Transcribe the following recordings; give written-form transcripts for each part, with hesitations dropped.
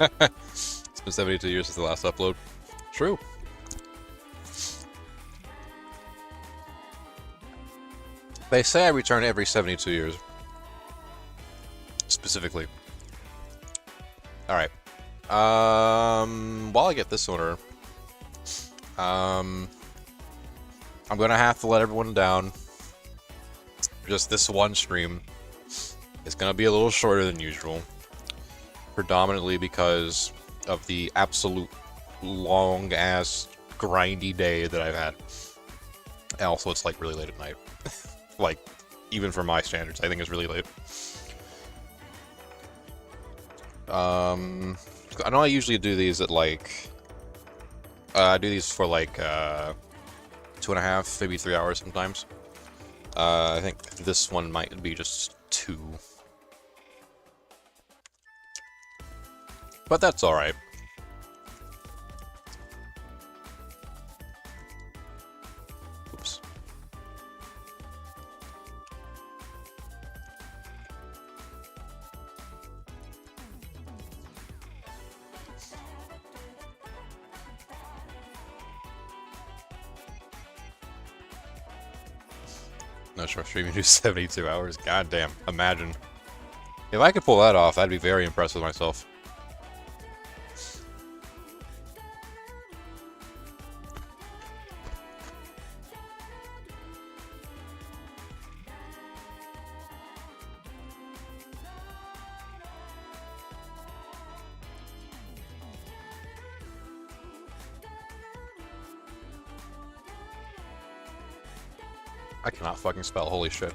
It's been 72 years since the last upload. True. They say I return every 72 years. Specifically. Alright. While I get this order, I'm gonna have to let everyone down. Just this one stream is gonna be a little shorter than usual. Predominantly because of the absolute long-ass, grindy day that I've had. And also, it's like really late at night. Like, even for my standards, I think it's really late. I know I usually do these at like... I do these for like 2.5, maybe 3 hours sometimes. I think this one might be just 2. But that's alright. Oops. No short streaming do 72 hours. God damn. Imagine. If I could pull that off, I'd be very impressed with myself. I cannot fucking spell, holy shit.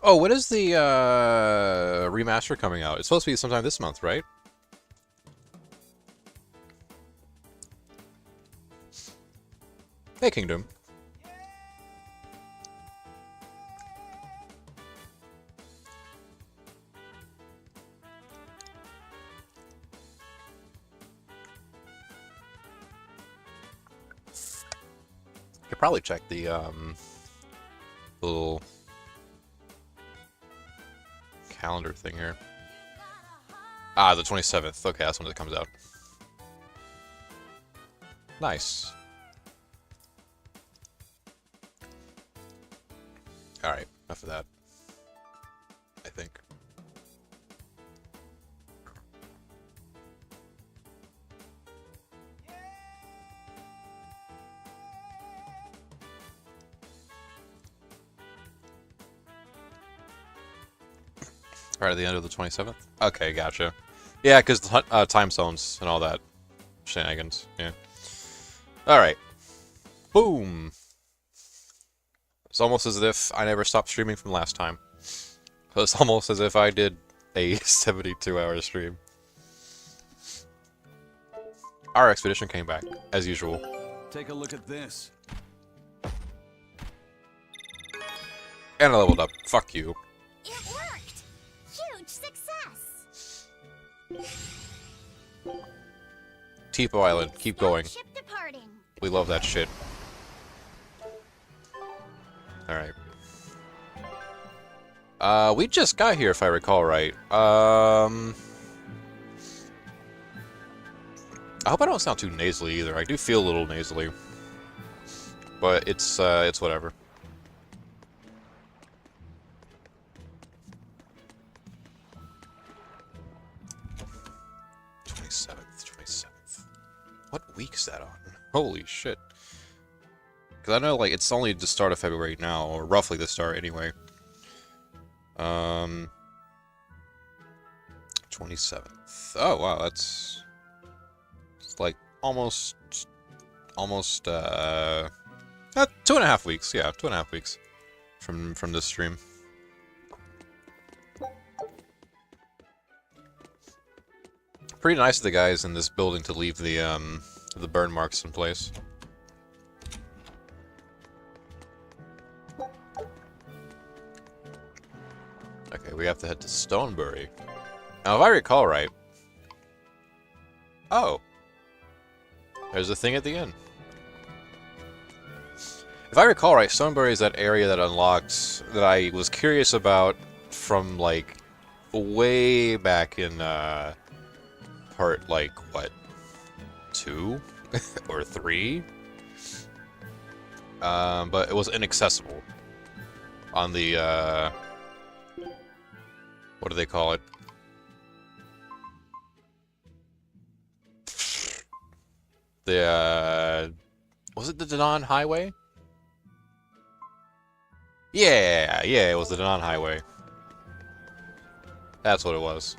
Oh, when is the remaster coming out? It's supposed to be sometime this month, right? Hey, Kingdom. Could probably check the little calendar thing here. Ah, the 27th. Okay, that's when it comes out. Nice. Alright, enough of that. I think. Right at the end of the 27th? Okay, gotcha. Yeah, because time zones and all that shenanigans. Yeah. Alright. Boom! It's almost as if I never stopped streaming from last time. It's almost as if I did a 72-hour stream. Our expedition came back, as usual. Take a look at this. And I leveled up. Fuck you. It worked! Huge success! Tipo Island, keep going. Ship departing. We love that shit. Alright. We just got here, if I recall right. I hope I don't sound too nasally either. I do feel a little nasally. But it's whatever. What week is that on? Holy shit. Because I know, like, it's only the start of February now, or roughly the start anyway. 27th. Oh, wow, that's... It's like almost 2.5 weeks. Yeah, 2.5 weeks from this stream. Pretty nice of the guys in this building to leave the burn marks in place. Okay, we have to head to Stonebury. Now, if I recall right... Oh. There's a thing at the end. If I recall right, Stonebury is that area that unlocked that I was curious about from like way back in part like what 2 or 3, but it was inaccessible on the what do they call it? The was it the Danon Highway? Yeah, it was the Danon Highway. That's what it was.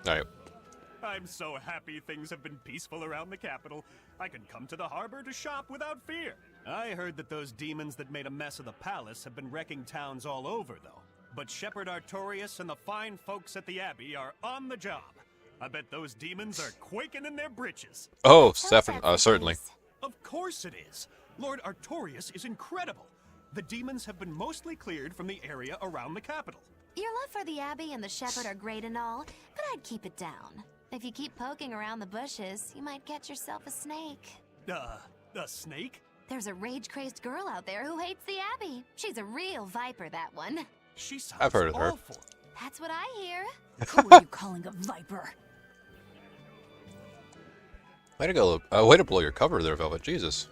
Alright. I'm so happy things have been peaceful around the capital. I can come to the harbor to shop without fear. I heard that those demons that made a mess of the palace have been wrecking towns all over, though. But Shepherd Artorias and the fine folks at the Abbey are on the job. I bet those demons are quaking in their britches. Oh, certainly. Of course it is. Lord Artorias is incredible. The demons have been mostly cleared from the area around the capital. Your love for the Abbey and the Shepherd are great and all, but I'd keep it down. If you keep poking around the bushes, you might catch yourself a snake. A snake? There's a rage-crazed girl out there who hates the Abbey. She's a real viper, that one. She sounds I've heard of her. awful. That's what I hear. Who are you calling a viper? Way to go! Way to blow your cover there, Velvet. Jesus.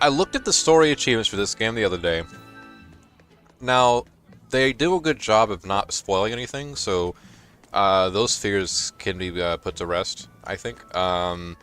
I looked at the story achievements for this game the other day. Now, they do a good job of not spoiling anything, so those fears can be put to rest, I think. The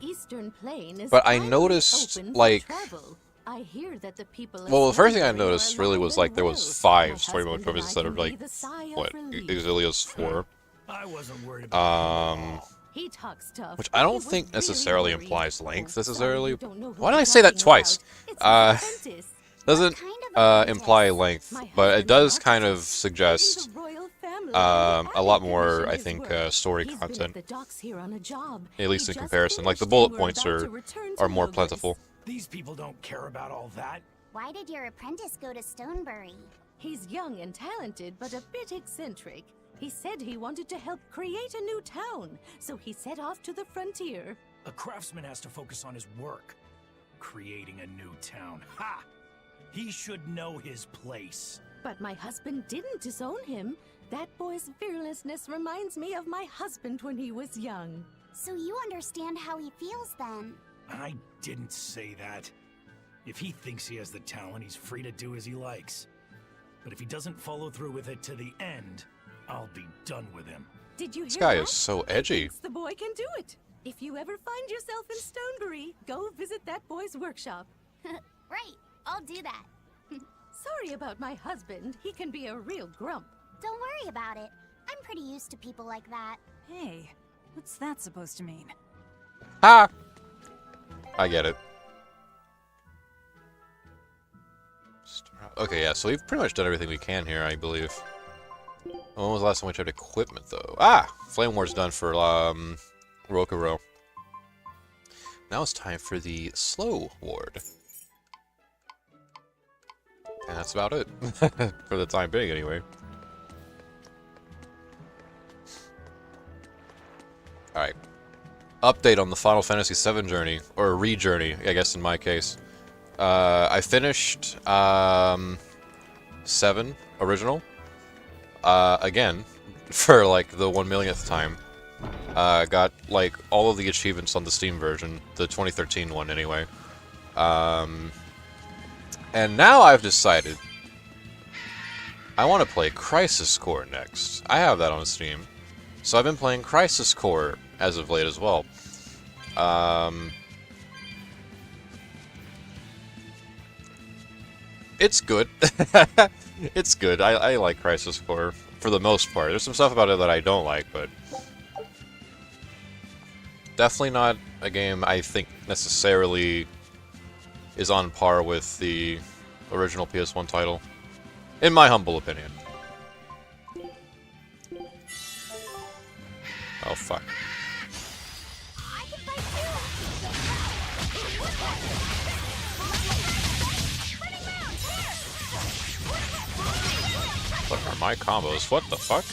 Eastern Plain is But I finally noticed, open for like... travel. I hear that the people Well, the first thing I Stonebury noticed are really alive was, and like, there well. was 5 My story mode husband trophies and I instead of, can like, breathe a sigh of what, relief. Exilia's 4. I wasn't worried about He talks tough. Which I He don't was think really necessarily worried. implies length, Oh, sorry, necessarily. you don't know who Why did I I'm say that talking twice? about. It's my apprentice. Doesn't What kind of imply apprentice? length, My but it husband does and kind of architect suggest in the royal family. a lot I more, commissioned I his think, work. story He's been content. at the docks here on a job. At least He in just comparison. Like, the finished bullet and we're points about are to return to more Logos. plentiful. These people don't care about all that. Why did your apprentice go to Stonebury? He's young and talented, but a bit eccentric. He said he wanted to help create a new town, so he set off to the frontier. A craftsman has to focus on his work. Creating a new town. Ha! He should know his place. But my husband didn't disown him. That boy's fearlessness reminds me of my husband when he was young. So you understand how he feels then? I didn't say that. If he thinks he has the talent, he's free to do as he likes. But if he doesn't follow through with it to the end, I'll be done with him. Did you hear This guy that? is so He edgy. thinks the boy can do it. If you ever find yourself in Stonebury, go visit that boy's workshop. Right, I'll do that. Sorry about my husband. He can be a real grump. Don't worry about it. I'm pretty used to people like that. Hey, what's that supposed to mean? Ha! I get it. Okay, yeah, so we've pretty much done everything we can here, I believe. When was the last time we tried equipment, though? Ah! Flame War's done for, Rokuro. Now it's time for the Slow Ward. And that's about it. For the time being, anyway. Alright. Update on the Final Fantasy VII journey, or re-journey, I guess in my case. I finished 7 original again for like the 1 millionth time. Got like all of the achievements on the Steam version, the 2013 one anyway. And now I've decided I want to play Crisis Core next. I have that on Steam, so I've been playing Crisis Core as of late as well. It's good. It's good. I like Crisis Core for the most part. There's some stuff about it that I don't like, but definitely not a game I think necessarily is on par with the original PS1 title, in my humble opinion. Oh fuck. I can fight too! What are my combos? What the fuck?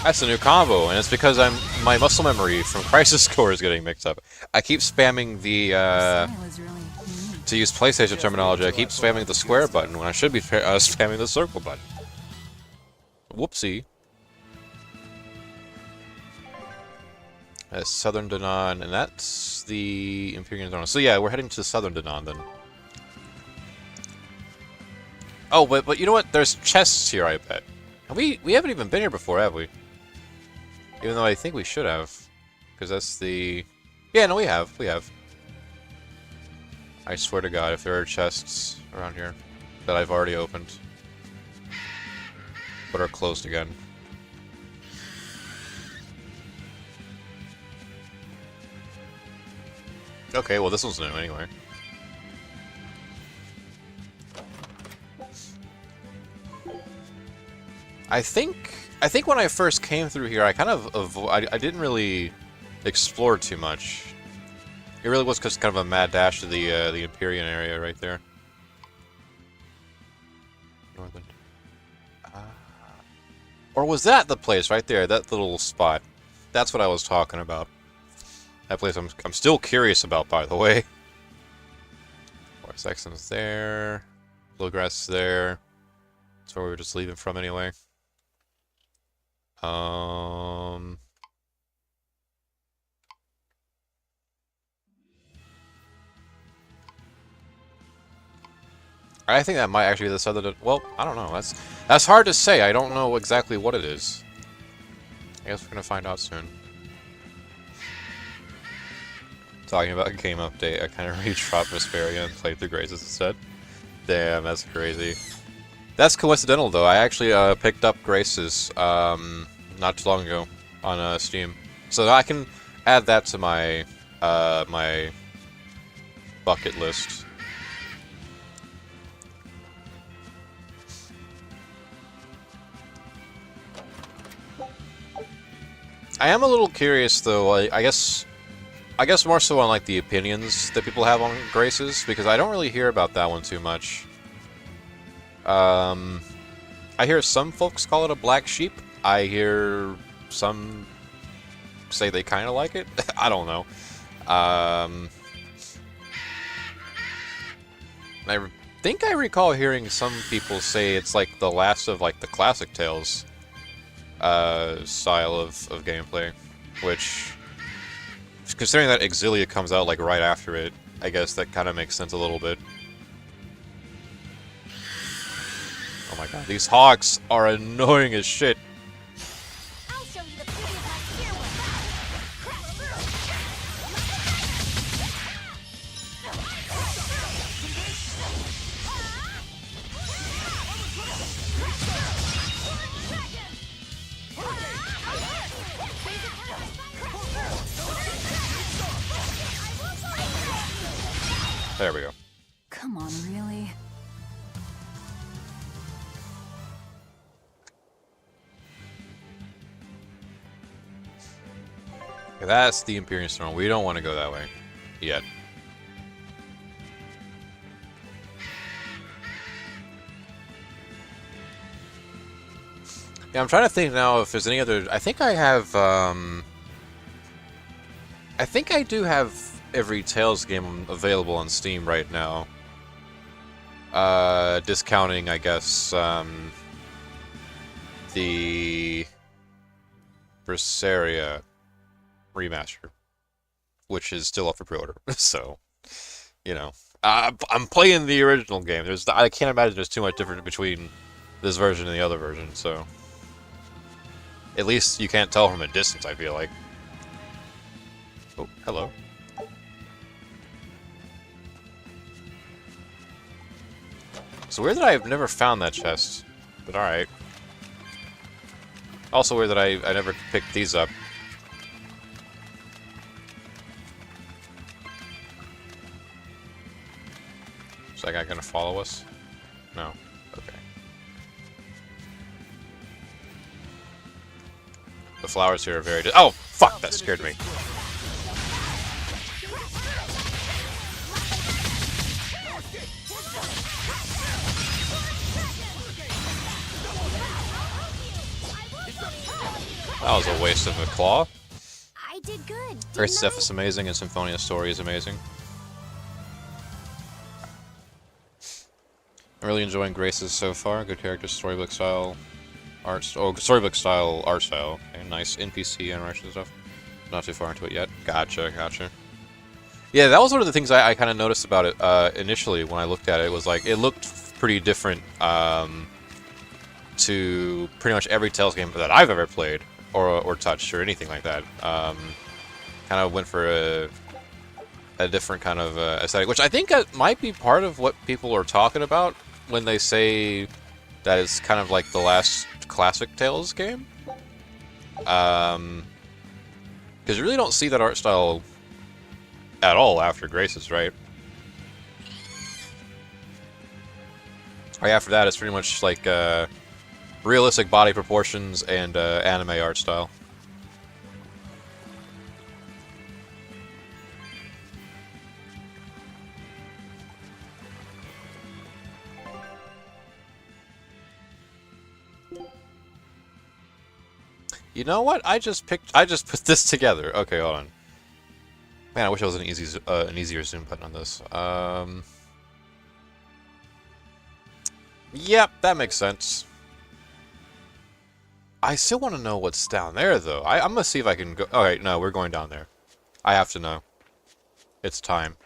That's a new combo, and it's because my muscle memory from Crisis Core is getting mixed up. I keep spamming the Style is really unique. to use PlayStation terminology. I keep spamming the square button when I should be spamming the circle button. Whoopsie. That's Southern Danon, and that's the Imperial Danon. So yeah, we're heading to Southern Danon then. Oh, but you know what? There's chests here, I bet. We haven't even been here before, have we? Even though I think we should have. Because that's the... Yeah, no, we have. We have. I swear to God, if there are chests around here that I've already opened. But are closed again. Okay, well this one's new anyway. I think when I first came through here, I kind of I didn't really explore too much. It really was just kind of a mad dash to the Empyrean area right there. Northern. Or was that the place right there? That little spot. That's what I was talking about. That place I'm still curious about, by the way. Forest Exon's there. Bluegrass is there. That's where we were just leaving from anyway. I think that might actually be the southern... Well, I don't know. That's hard to say. I don't know exactly what it is. I guess we're gonna find out soon. Talking about a game update, I kind of re-dropped Berseria and played through Graces instead. Damn, that's crazy. That's coincidental, though. I actually picked up Graces not too long ago on Steam, so I can add that to my my bucket list. I am a little curious, though. I guess more so on like the opinions that people have on Graces, because I don't really hear about that one too much. I hear some folks call it a black sheep. I hear some say they kind of like it. I don't know. I think I recall hearing some people say it's like the last of like the classic Tales style of gameplay, which, considering that Exilia comes out like right after it, I guess that kind of makes sense a little bit. Oh my god, these hogs are annoying as shit. I'll show you the beauty of my spear There we go. Come on, really? Okay, that's the Imperial Throne. We don't want to go that way yet. Yeah, I'm trying to think now if there's any other... I think I have, I think I do have every Tales game available on Steam right now. Discounting, I guess, the Berseria remaster, which is still up for pre-order. So, you know, I'm playing the original game. I can't imagine there's too much difference between this version and the other version. So, at least you can't tell from a distance, I feel like. Oh, hello. It's weird that I've never found that chest, but alright. Also weird that I never picked these up. Is that guy gonna follow us? No. Okay. The flowers here are very... Oh, fuck! That scared me. That was a waste of a claw. I did good. Grace's didn't stuff is amazing, and Symphonia's story is amazing. I'm really enjoying Grace's so far. Good character, storybook style, storybook style, art style. Okay, nice NPC interaction and stuff. Not too far into it yet. Gotcha, gotcha. Yeah, that was one of the things I kind of noticed about it initially when I looked at it. Was like it looked pretty different to pretty much every Tales game that I've ever played or touched or anything like that. Kind of went for a different kind of aesthetic, which I think might be part of what people are talking about when they say that it's kind of like the last classic Tales game. Because you really don't see that art style at all after Graces, right? Right after that, it's pretty much like realistic body proportions and anime art style. You know what? I just put this together. Okay, hold on. Man, I wish I was an easier zoom button on this. Yep, that makes sense. I still want to know what's down there, though. I'm gonna see if I can go. Okay, no, we're going down there. I have to know. It's time.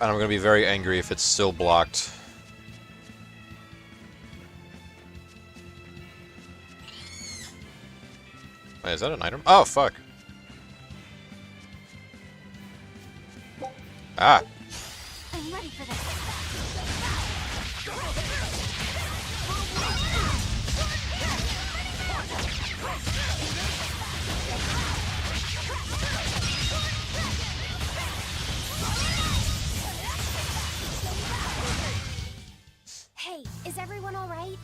And I'm gonna be very angry if it's still blocked. Wait, is that an item? Oh, fuck. Ah. I'm ready for this. Hey, is everyone all right?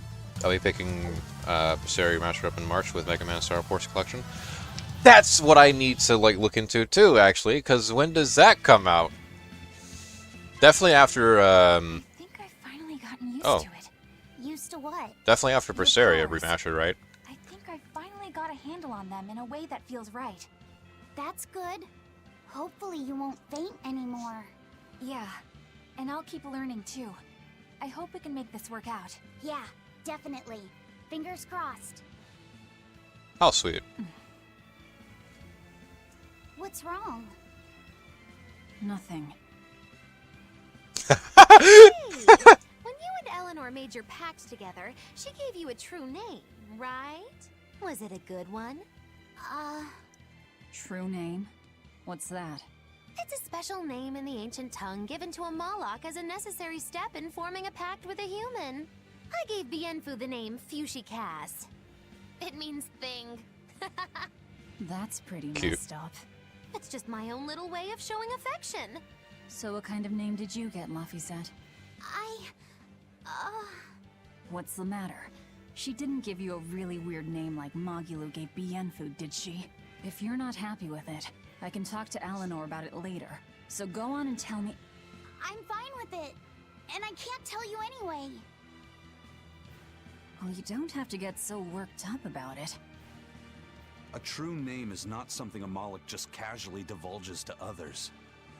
I'll be picking Berseria Master Up in March with Mega Man Star Force Collection. That's what I need to like look into too, actually, because when does that come out? Definitely after. I think I've finally gotten used to it. Used to what? Definitely after Berseria powers. Remastered, right? I think I finally got a handle on them in a way that feels right. That's good. Hopefully you won't faint anymore. Yeah, and I'll keep learning too. I hope we can make this work out. Yeah, definitely. Fingers crossed. How sweet. What's wrong? Nothing. Hey! When you and Eleanor made your pact together, she gave you a true name, right? Was it a good one? True name? What's that? It's a special name in the ancient tongue given to a Moloch as a necessary step in forming a pact with a human. I gave Bienfu the name Fushicast. It means thing. That's pretty Cute. messed up. It's just my own little way of showing affection. So what kind of name did you get, Laphicet? What's the matter? She didn't give you a really weird name like Magulu gave Bienfu, did she? If you're not happy with it, I can talk to Eleanor about it later. So go on and tell me. I'm fine with it. And I can't tell you anyway. Well, you don't have to get so worked up about it. A true name is not something a Moloch just casually divulges to others.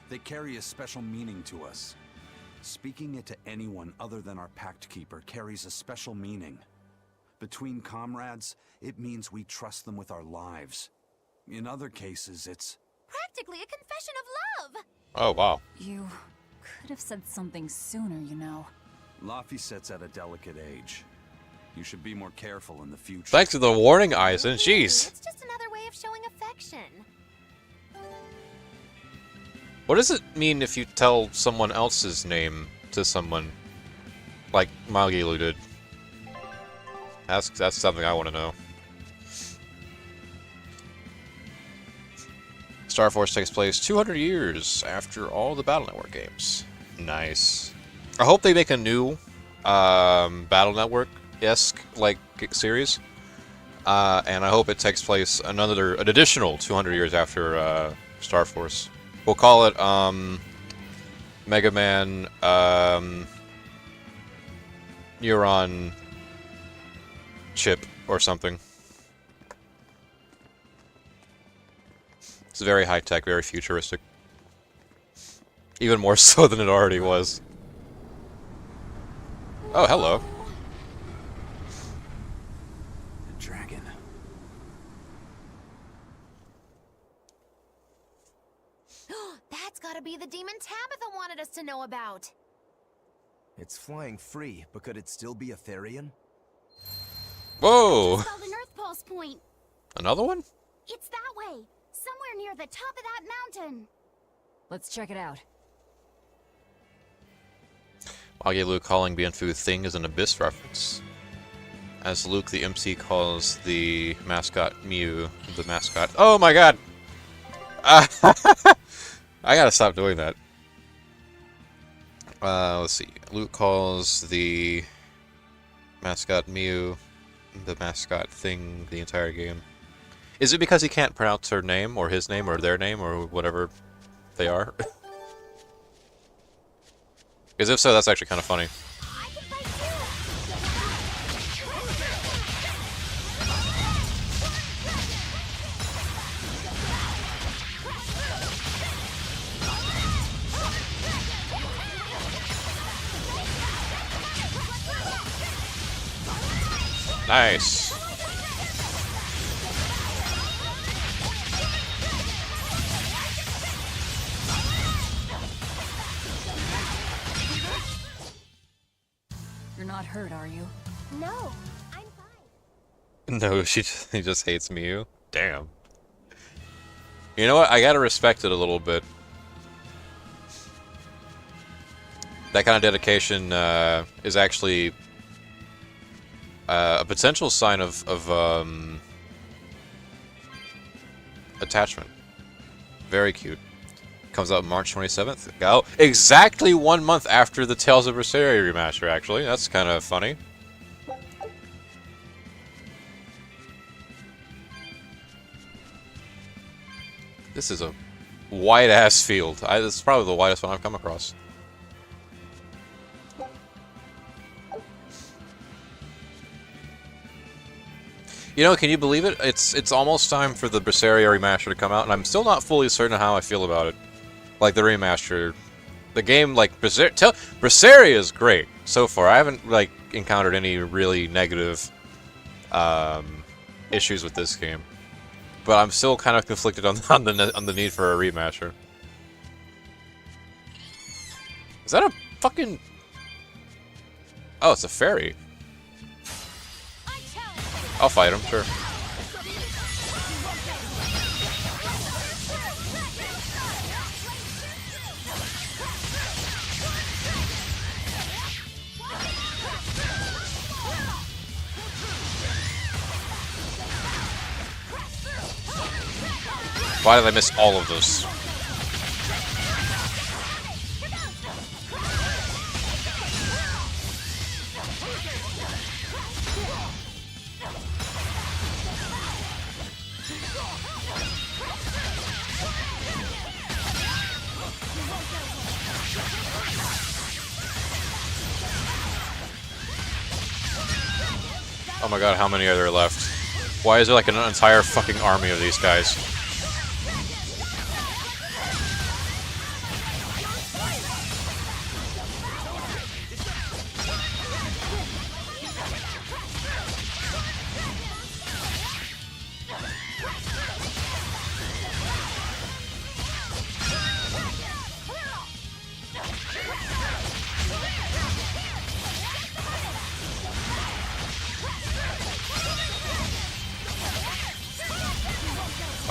They carry a special meaning to us. Speaking it to anyone other than our Pact Keeper carries a special meaning. Between comrades, it means we trust them with our lives. In other cases, it's... Practically a confession of love! Oh, wow. You could have said something sooner, you know. Laphicet's at a delicate age. You should be more careful in the future. Thanks to the warning, Eisen. Hey, Jeez. it's just another way of showing affection. What does it mean if you tell someone else's name to someone? Like Magilu did. That's something I want to know. Star Force takes place 200 years after all the Battle Network games. Nice. I hope they make a new Battle Network-esque like series, and I hope it takes place an additional 200 years after Star Force. We'll call it Mega Man Neuron Chip or something. It's very high-tech, very futuristic. Even more so than it already was. Oh, hello. The dragon. That's gotta be the demon Tabitha wanted us to know about. It's flying free, but could it still be a Therian? Whoa! It's called an Earth Pulse Point. Another one? It's that way, somewhere near the top of that mountain. Let's check it out. Wagi Luke calling Bienfu Thing is an Abyss reference. As Luke the MC calls the mascot Mew the mascot. Oh my god! I gotta stop doing that. Let's see. Luke calls the mascot Mew the mascot Thing the entire game. Is it because he can't pronounce her name, or his name, or their name, or whatever they are? Because if so, that's actually kind of funny. Nice. You're not hurt, are you? No, I'm fine. No, he just hates Mew. Damn. You know what? I gotta respect it a little bit. That kind of dedication is actually a potential sign of attachment. Very cute. Comes out March 27th. Oh, exactly 1 month after the Tales of Berseria remaster, actually. That's kind of funny. This is a wide-ass field. This is probably the widest one I've come across. You know, can you believe it? It's almost time for the Berseria remaster to come out, and I'm still not fully certain how I feel about it. Like, the remaster. The game, like, Berseria is great so far. I haven't, like, encountered any really negative issues with this game. But I'm still kind of conflicted on the need for a remaster. Is that a fucking... Oh, it's a fairy. I'll fight him, sure. Why did I miss all of those? Oh my god, how many are there left? Why is there like an entire fucking army of these guys?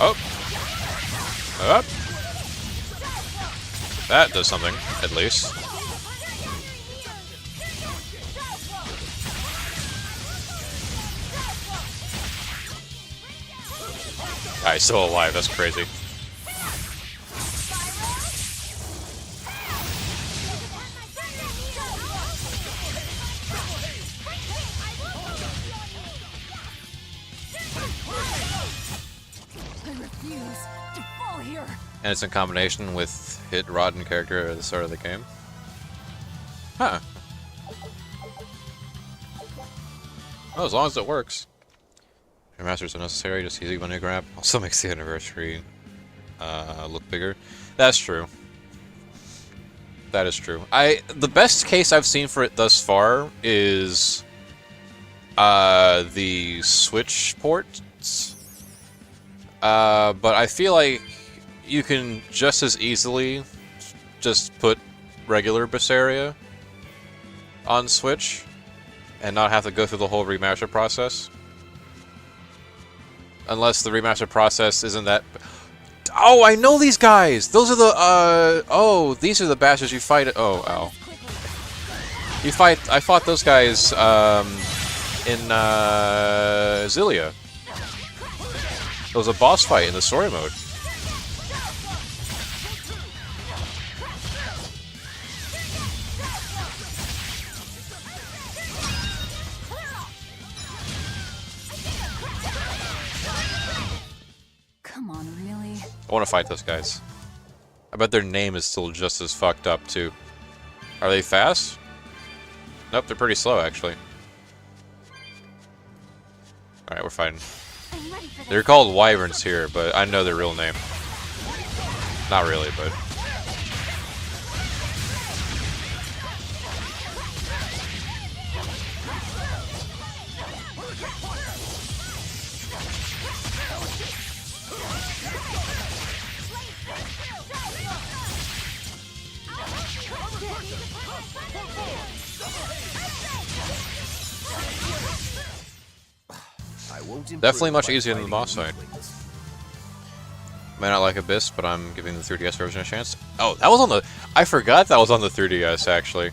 Oh. Up. That does something, at least. Ah, he's still alive, that's crazy. refuse to fall here. And it's in combination with hit rotten character at the start of the game. Huh. Well, as long as it works. Remasters are necessary, just easy money grab. Also makes the anniversary look bigger. That's true. That is true. The best case I've seen for it thus far is the Switch ports. But I feel like you can just as easily just put regular Berseria on Switch and not have to go through the whole remaster process. Unless the remaster process isn't that... Oh, I know these guys! Those are the, oh, these are the bastards you fight... Oh, ow. You fight... I fought those guys, in, Zilia. It was a boss fight in the story mode. Come on, really? I want to fight those guys. I bet their name is still just as fucked up, too. Are they fast? Nope, they're pretty slow, actually. Alright, we're fighting. They're called wyverns here, but I know their real name. Not really, but... Definitely much easier than the boss fight. May not like Abyss, but I'm giving the 3DS version a chance. Oh, that was on the... I forgot that was on the 3DS, actually.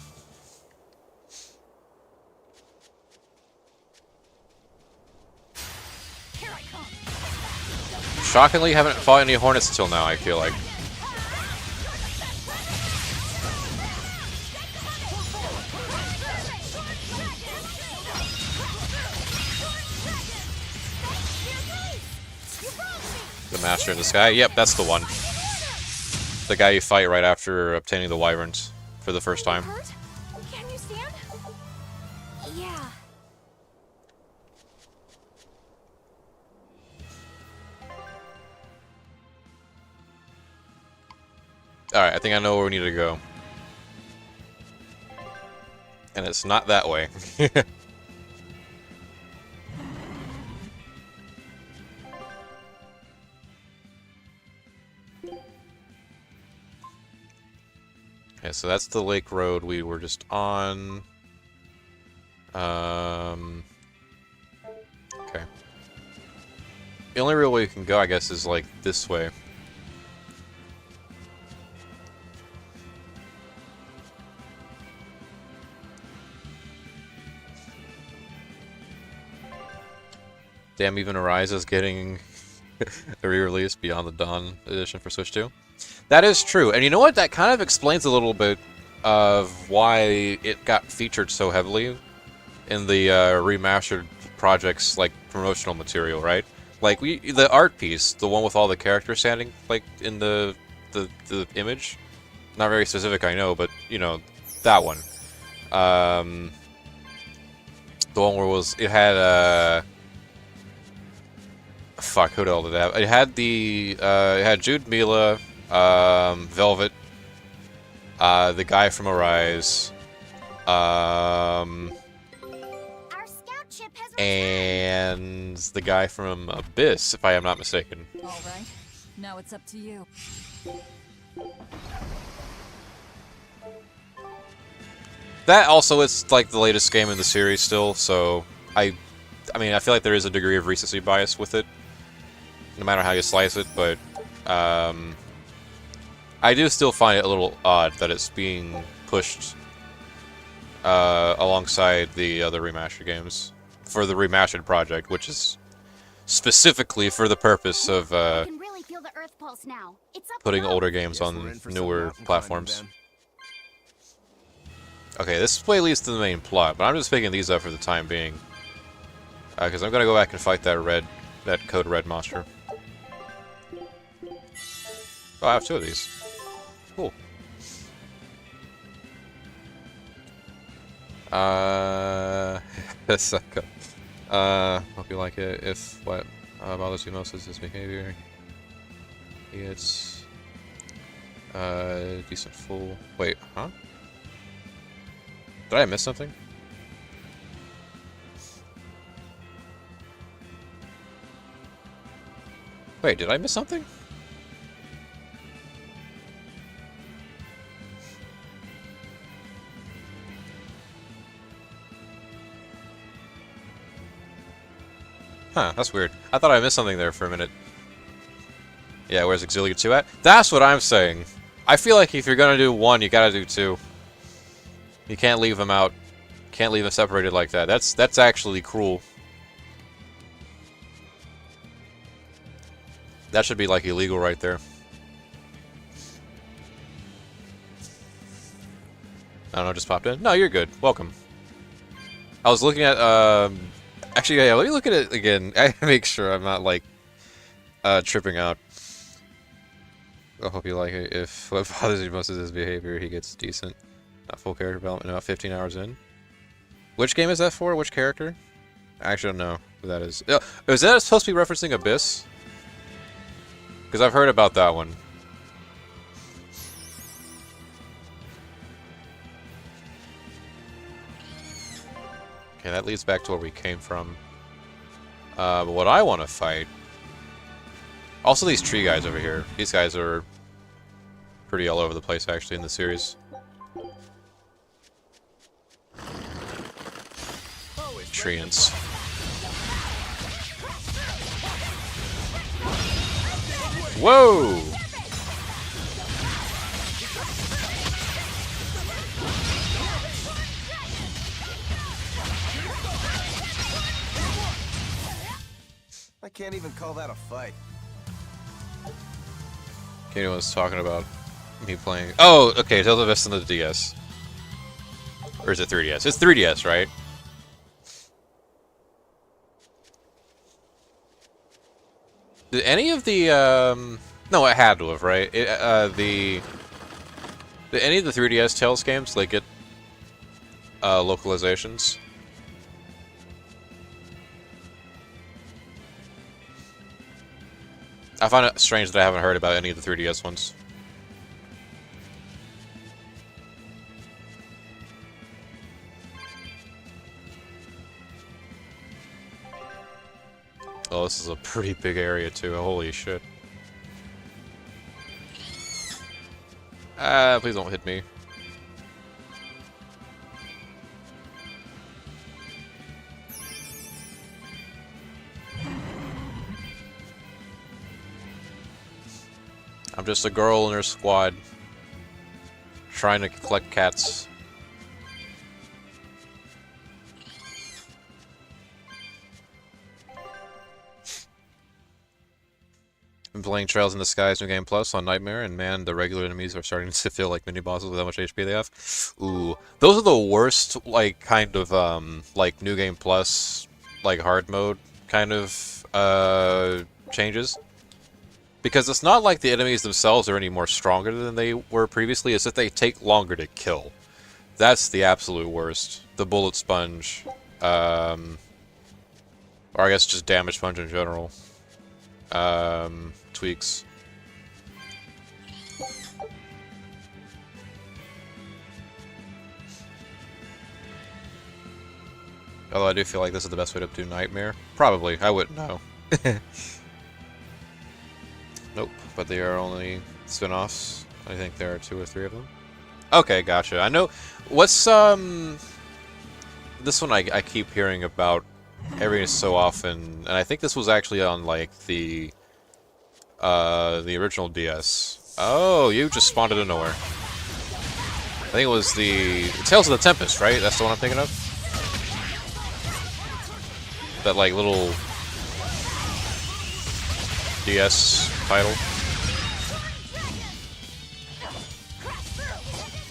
Shockingly, haven't fought any Hornets until now, I feel like. The Master in the Sky? Yep, that's the one. The guy you fight right after obtaining the wyverns for the first time. Can you stand? Yeah. Alright, I think I know where we need to go. And it's not that way. Okay, so that's the lake road we were just on. Okay. The only real way you can go, I guess, is like this way. Damn, even Arise is getting a re-release Beyond the Dawn edition for Switch 2. That is true, and you know what? That kind of explains a little bit of why it got featured so heavily in the remastered project's like promotional material, right? Like the art piece, the one with all the characters standing like in the image. Not very specific, I know, but you know that one. The one where it had fuck, who the hell did it have? It had it had Jude Mila, Velvet, the guy from Arise, and the guy from Abyss, if I am not mistaken. All right, now it's up to you. That also is like the latest game in the series still, so I mean, I feel like there is a degree of recency bias with it, no matter how you slice it, but I do still find it a little odd that it's being pushed alongside the other remastered games for the remastered project, which is specifically for the purpose of Really feel the Earth pulse now. It's up putting close. older games Guess we're on in for some newer mountain platforms. climbing, Okay, this way leads to the main plot, but I'm just picking these up for the time being. Because I'm gonna go back and fight that Code Red monster. Oh, I have 2 of these. Cool. That's suck up. Hope you like it. If what bothers you most is his behavior, he gets decent full. Wait, huh? Did I miss something? Wait, did I miss something? Huh, that's weird. I thought I missed something there for a minute. Yeah, where's Auxilia 2 at? That's what I'm saying. I feel like if you're gonna do 1, you gotta do 2. You can't leave them out. Can't leave them separated like that. That's actually cruel. That should be like illegal right there. I don't know, just popped in. No, you're good. Welcome. I was looking at actually, yeah, let me look at it again. I make sure I'm not like tripping out. I hope you like it. If what bothers you most is his behavior, he gets decent. Not full character development, about 15 hours in. Which game is that for? Which character? I actually don't know who that is. Is that supposed to be referencing Abyss? Because I've heard about that one. Okay, that leads back to where we came from. But what I want to fight... Also these tree guys over here. These guys are pretty all over the place, actually, in the series. Treants. Whoa! I can't even call that a fight. Kato was talking about me playing... Oh, okay, Tales of Vestin on the DS. Or is it 3DS? It's 3DS, right? Did any of the, No, it had to have, right? Did any of the 3DS Tales games, like, get, localizations? I find it strange that I haven't heard about any of the 3DS ones. Oh, this is a pretty big area too. Holy shit. Please don't hit me. I'm just a girl in her squad trying to collect cats. Been playing Trails in the Skies New Game Plus on Nightmare, and man, the regular enemies are starting to feel like mini bosses with how much HP they have. Ooh, those are the worst, like, kind of, like, New Game Plus, like, hard mode kind of, changes. Because it's not like the enemies themselves are any more stronger than they were previously, it's that they take longer to kill. That's the absolute worst. The Bullet Sponge, or I guess just Damage Sponge in general. Tweaks. Although I do feel like this is the best way to do Nightmare. Probably. I wouldn't know. Nope. But they are only spin-offs. I think there are 2 or 3 of them. Okay, gotcha. I know... What's, This one I keep hearing about every so often, and I think this was actually on, like, the original DS. Oh, you just spawned out of nowhere. I think it was the Tales of the Tempest, right? That's the one I'm thinking of? That, like, little DS title.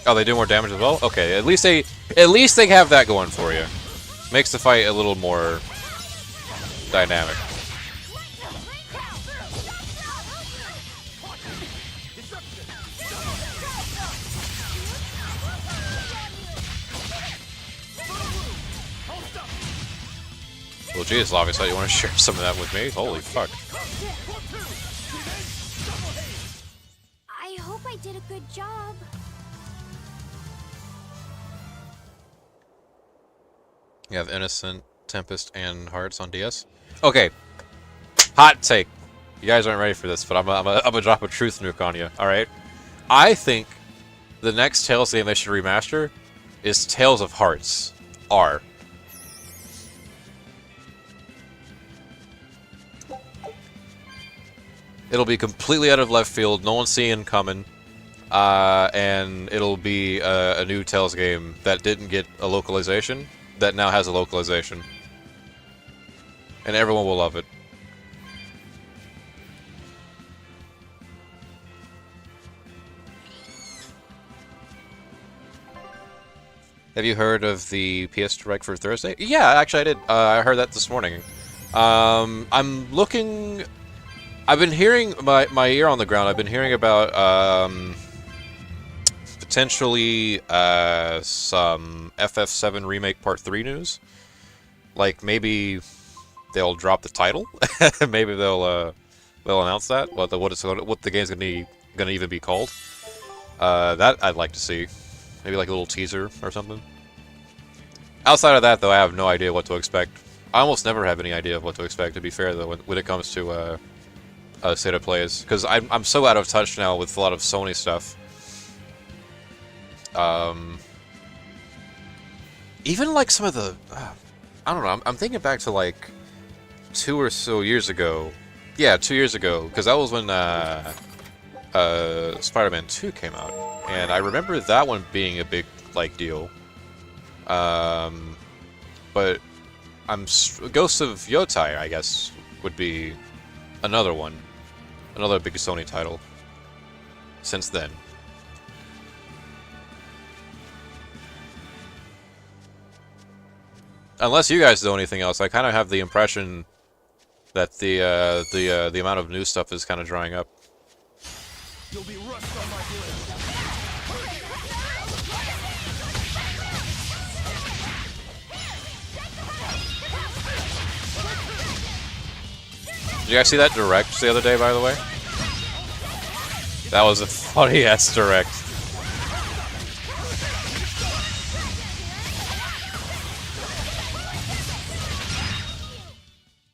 Oh, they do more damage as well? Okay, at least they have that going for you. Makes the fight a little more dynamic. Well, geez, Lavi, so you want to share some of that with me? Holy fuck. I hope I did a good job. You have Innocent, Tempest, and Hearts on DS. Okay, hot take. You guys aren't ready for this, but I'm gonna drop a truth nuke on you. All right, I think the next Tales game they should remaster is Tales of Hearts R. It'll be completely out of left field. No one's seeing it coming. And it'll be a new Tales game that didn't get a localization, that now has a localization. And everyone will love it. Have you heard of the PS Direct for Thursday? Yeah, actually I did. I heard that this morning. I'm looking... I've been hearing, my ear on the ground, I've been hearing about potentially some FF7 Remake Part 3 news. Like, maybe they'll drop the title. Maybe they'll announce that, what the game's gonna even be called. That I'd like to see. Maybe like a little teaser or something. Outside of that, though, I have no idea what to expect. I almost never have any idea of what to expect, to be fair, though, when it comes to state of plays, because I'm so out of touch now with a lot of Sony stuff. Even like some of the, I don't know. I'm thinking back to like 2 or so years ago. Yeah, 2 years ago, because that was when Spider-Man 2 came out, and I remember that one being a big like deal. But Ghost of Yotai, I guess, would be another one. Another big Sony title since then. Unless you guys know anything else, I kind of have the impression that the amount of new stuff is kind of drying up. You'll be rust on my blade. Did you guys see that direct the other day, by the way? That was a funny-ass direct.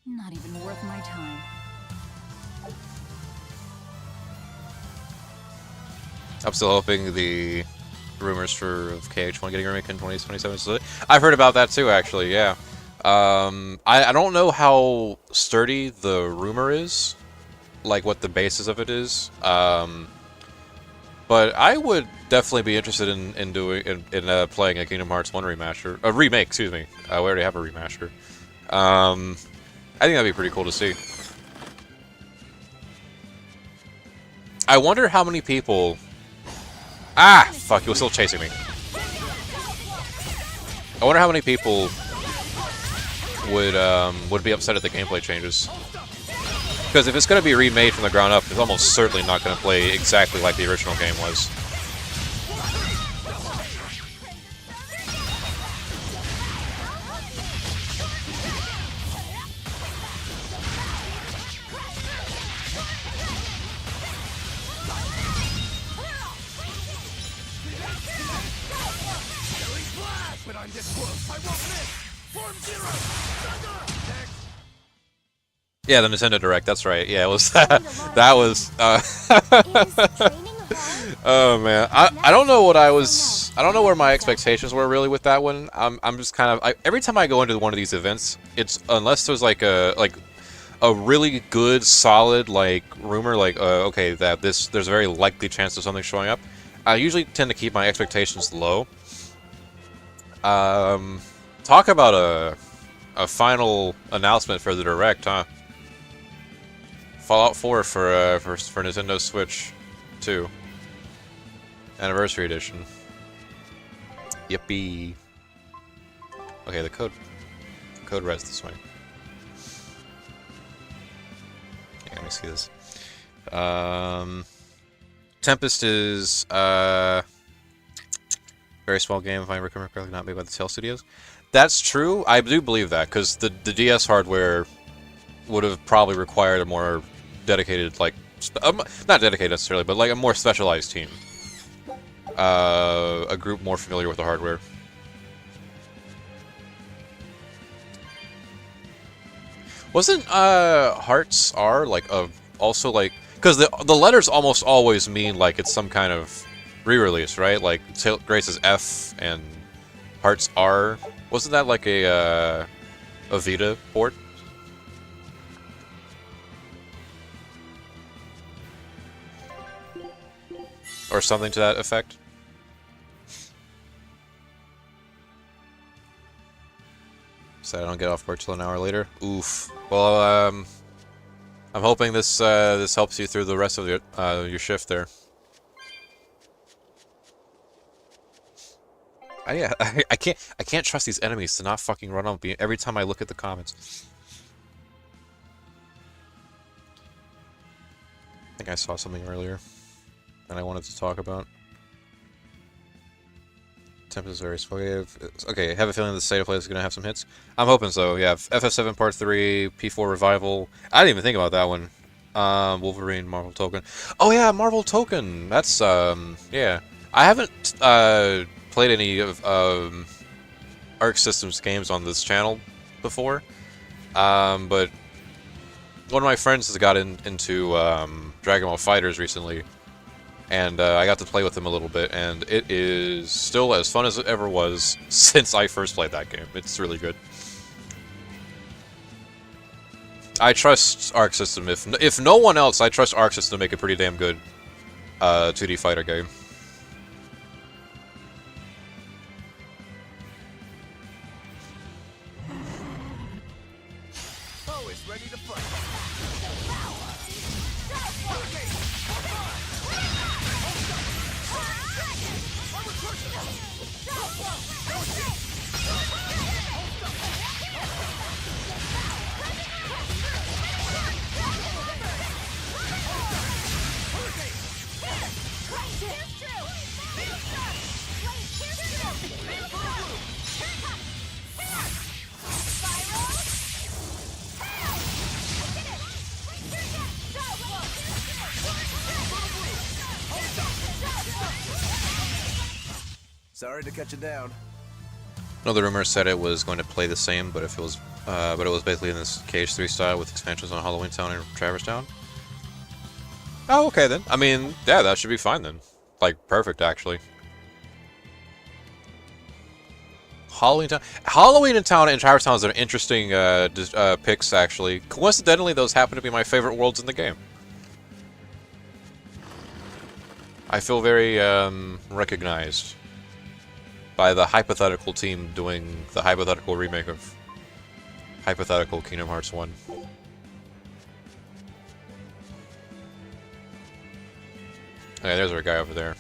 Not even worth my time. I'm still hoping the rumors for KH1 getting a remake in 2027. I've heard about that too, actually, yeah. I don't know how sturdy the rumor is, like what the basis of it is. But I would definitely be interested in playing a Kingdom Hearts 1 remaster, a remake, excuse me. We already have a remaster. I think that'd be pretty cool to see. I wonder how many people. Ah, fuck! He was still chasing me. I wonder how many people would be upset at the gameplay changes. Because if it's going to be remade from the ground up, it's almost certainly not going to play exactly like the original game was. But I'm this close, I won't miss! Form zero! Yeah, the Nintendo Direct, that's right. Yeah, it was that. That was oh man. I don't know what I don't know where my expectations were really with that one. I'm just kind of every time I go into one of these events, it's unless there's like a really good solid like rumor like okay, that there's a very likely chance of something showing up. I usually tend to keep my expectations low. Talk about a final announcement for the Direct, huh? Fallout 4 for Nintendo Switch 2 Anniversary Edition. Yippee! Okay, the code red's this way. Yeah, let me see this. Tempest is very small game, if I remember correctly, not made by the Tale Studios. That's true. I do believe that, because the DS hardware would have probably required a more dedicated, like, not dedicated necessarily, but like a more specialized team. A group more familiar with the hardware. Wasn't Hearts R like also like, because the letters almost always mean like it's some kind of re-release, right? Like Grace is F and Hearts R. Wasn't that like a Vita port? Or something to that effect? So I don't get off work till an hour later. Oof. Well, I'm hoping this this helps you through the rest of your shift there. Yeah, I can't trust these enemies to not fucking run on me every time I look at the comments. I think I saw something earlier that I wanted to talk about. Temp is very slow. Okay, I have a feeling the state of play is going to have some hits. I'm hoping so, yeah. FF7 Part 3, P4 Revival. I didn't even think about that one. Wolverine, Marvel Token. Oh yeah, Marvel Token! That's, yeah. I haven't, played any of, Arc Systems games on this channel before. But one of my friends has got into, Dragon Ball FighterZ recently. And I got to play with them a little bit, and it is still as fun as it ever was since I first played that game. It's really good. I trust Arc System. If no one else, I trust Arc System to make a pretty damn good 2D fighter game. Always ready to fight. Sorry to cut you down. Another rumor said it was going to play the same, but it was basically in this KH3 style with expansions on Halloween Town and Traverse Town. Oh, okay then. I mean, yeah, that should be fine then. Like, perfect actually. Halloween Town and Traverse Town is an interesting picks actually. Coincidentally, those happen to be my favorite worlds in the game. I feel very recognized by the hypothetical team doing the hypothetical remake of hypothetical Kingdom Hearts 1. Okay, there's our guy over there.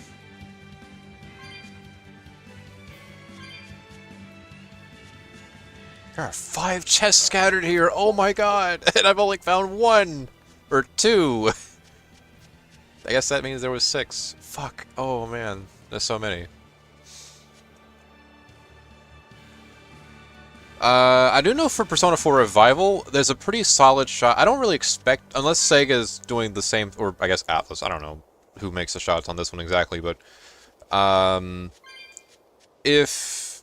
There are 5 chests scattered here, oh my god! And I've only found 1! Or 2! I guess that means there was 6. Fuck, oh man, there's so many. I do know for Persona 4 Revival, there's a pretty solid shot. I don't really expect, unless Sega's doing the same, or I guess Atlas, I don't know who makes the shots on this one exactly, but if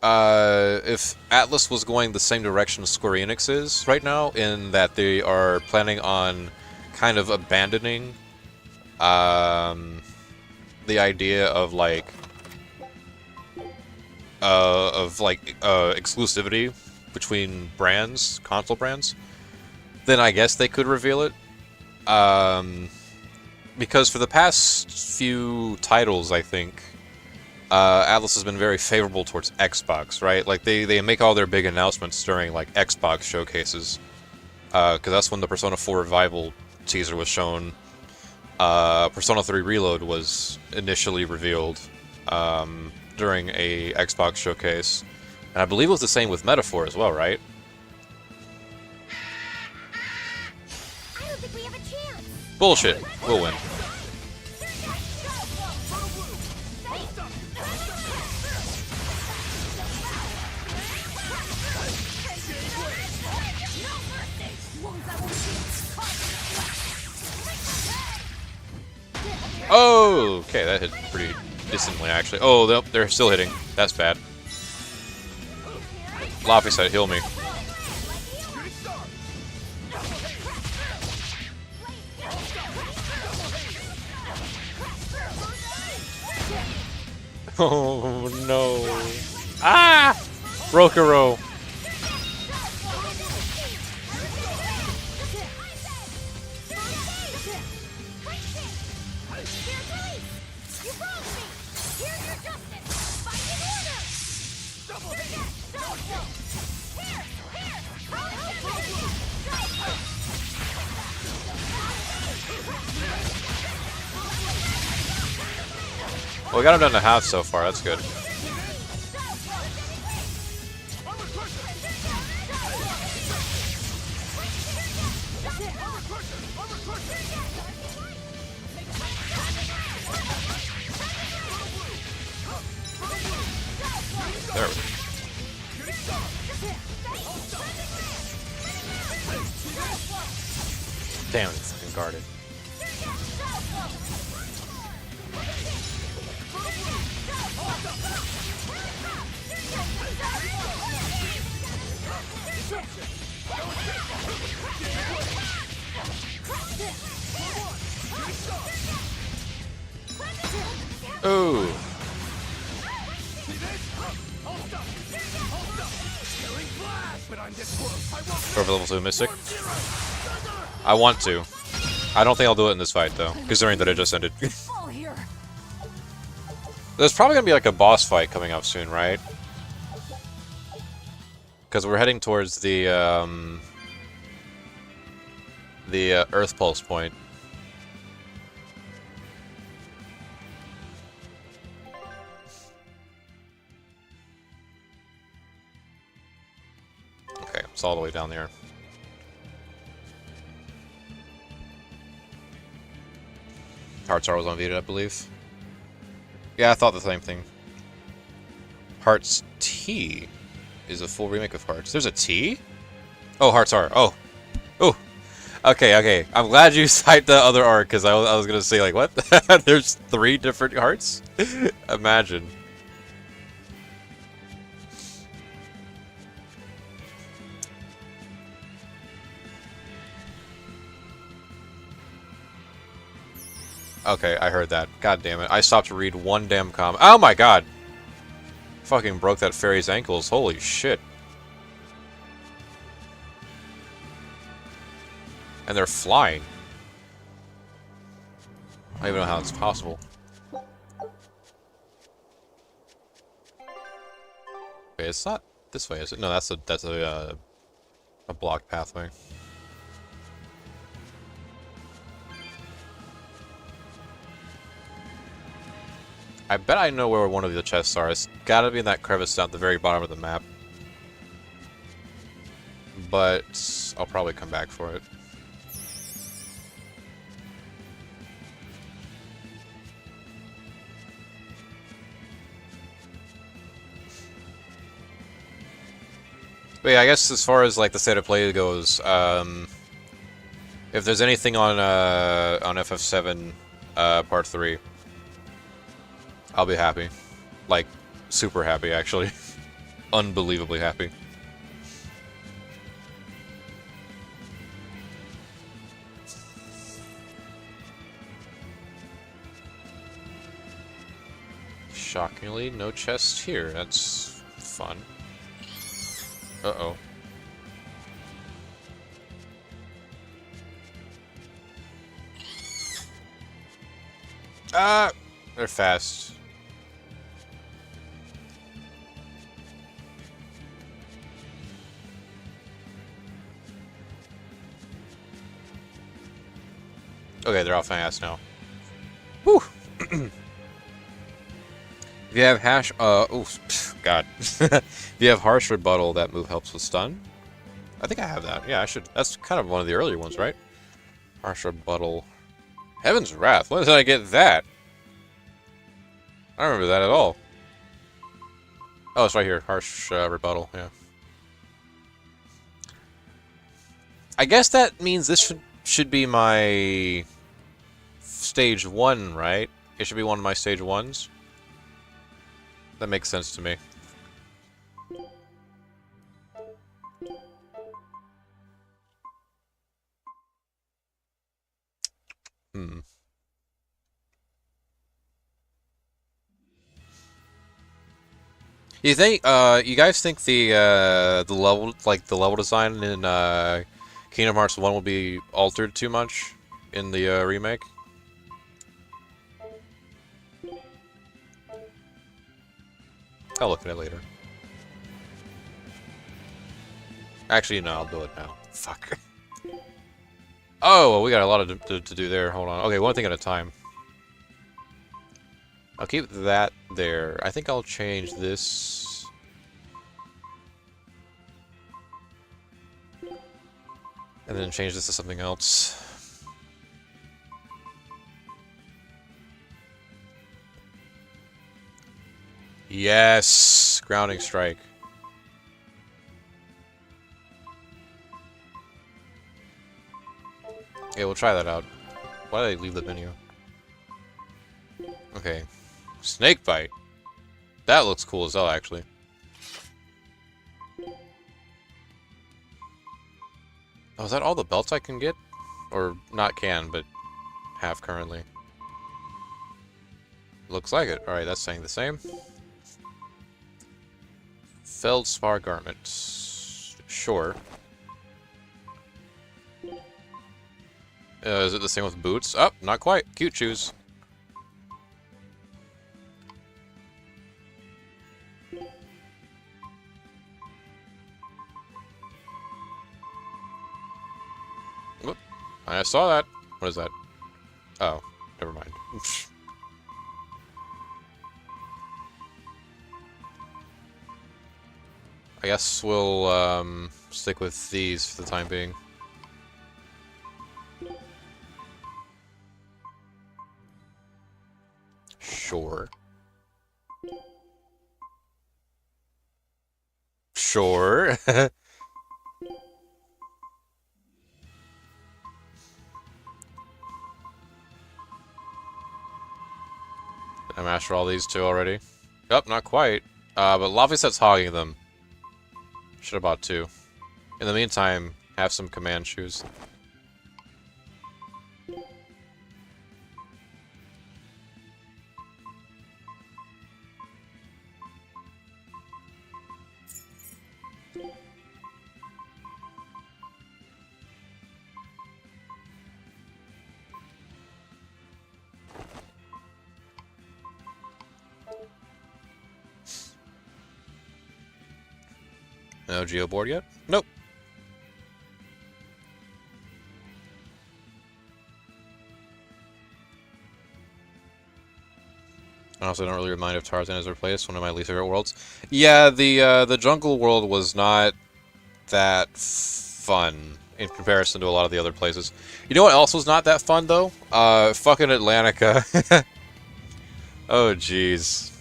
Atlas was going the same direction Square Enix is right now, in that they are planning on kind of abandoning the idea of like exclusivity between brands, console brands, then I guess they could reveal it. Because for the past few titles, I think, Atlas has been very favorable towards Xbox, right? Like, they make all their big announcements during, like, Xbox showcases. Because that's when the Persona 4 Revival teaser was shown. Persona 3 Reload was initially revealed during a Xbox showcase. And I believe it was the same with Metaphor as well, right? I don't think we have a chance. Bullshit. We'll win. Oh, okay, that hit pretty distantly, actually. Oh, they're still hitting. That's bad. Laffy said, heal me. Oh, no. Ah! Rokuro. Well, we got him down to half so far. That's good. There we go. Damn, it's fucking guarded. Ooh. Go for level 2 Mystic. I want to. I don't think I'll do it in this fight, though, considering that it just ended. There's probably gonna be like a boss fight coming up soon, right? Because we're heading towards the Earth Pulse point. Okay, it's all the way down there. Heartstar was unbeaten, I believe. Yeah, I thought the same thing. Hearts T is a full remake of Hearts. There's a T? Oh, Heartstar. Oh. Oh. Okay, okay. I'm glad you cited the other arc, because I was going to say, like, what? There's 3 different hearts? Imagine. Okay, I heard that. God damn it. I stopped to read one damn comment. Oh my god! Fucking broke that fairy's ankles. Holy shit. And they're flying. I don't even know how it's possible. Wait, it's not this way, is it? No, that's a blocked pathway. I bet I know where one of the chests are. It's gotta be in that crevice down at the very bottom of the map. But I'll probably come back for it. But yeah, I guess as far as like the state of play goes, if there's anything on FF7 Part 3, I'll be happy. Like, super happy, actually. Unbelievably happy. Shockingly, no chest here. That's fun. Uh-oh. Ah! They're fast. Okay, they're off my ass now. Whew! If you have hash, oh, god. If you have harsh rebuttal, that move helps with stun. I think I have that. Yeah, I should. That's kind of one of the earlier ones, right? Harsh rebuttal. Heaven's Wrath. When did I get that? I don't remember that at all. Oh, it's right here. Harsh rebuttal. Yeah. I guess that means this should be my stage 1, right? It should be one of my stage 1s. That makes sense to me. Hmm. You think, you guys think the level, like the level design in Kingdom Hearts 1 will be altered too much in the remake? I'll look at it later. Actually, no, I'll do it now. Fuck. Oh, well, we got a lot to do there. Hold on. Okay, one thing at a time. I'll keep that there. I think I'll change this. And then change this to something else. Yes! Grounding strike. Okay, we'll try that out. Why did I leave the menu? Okay. Snake bite. That looks cool as hell, actually. Oh, is that all the belts I can get? Or not can, but have currently. Looks like it. Alright, that's saying the same. Feldspar garment. Sure. Is it the same with boots? Oh, not quite. Cute shoes. Whoop. I saw that. What is that? Oh, never mind. I guess we'll stick with these for the time being. Sure. Sure. I mastered all these two already. Oh, not quite. But Lavisette's hogging them. Should have bought 2. In the meantime, have some command shoes. No Geo board yet? Nope. I also don't really mind if Tarzan is replaced, one of my least favorite worlds. Yeah, the jungle world was not that fun in comparison to a lot of the other places. You know what else was not that fun, though? Fucking Atlantica. Oh, jeez.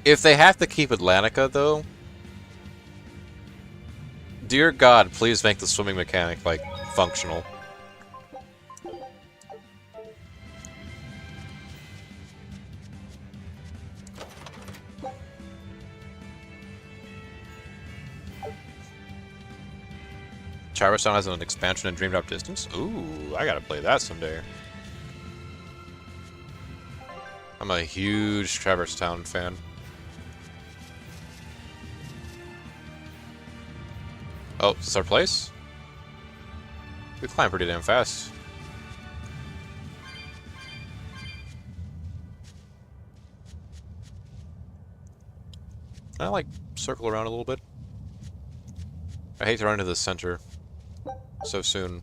If they have to keep Atlantica, though, dear God, please make the swimming mechanic, like, functional. Traverse Town has an expansion in Dream Drop Distance? Ooh, I gotta play that someday. I'm a huge Traverse Town fan. Oh, is this our place? We climb pretty damn fast. Can I, like, circle around a little bit? I hate to run into the center so soon.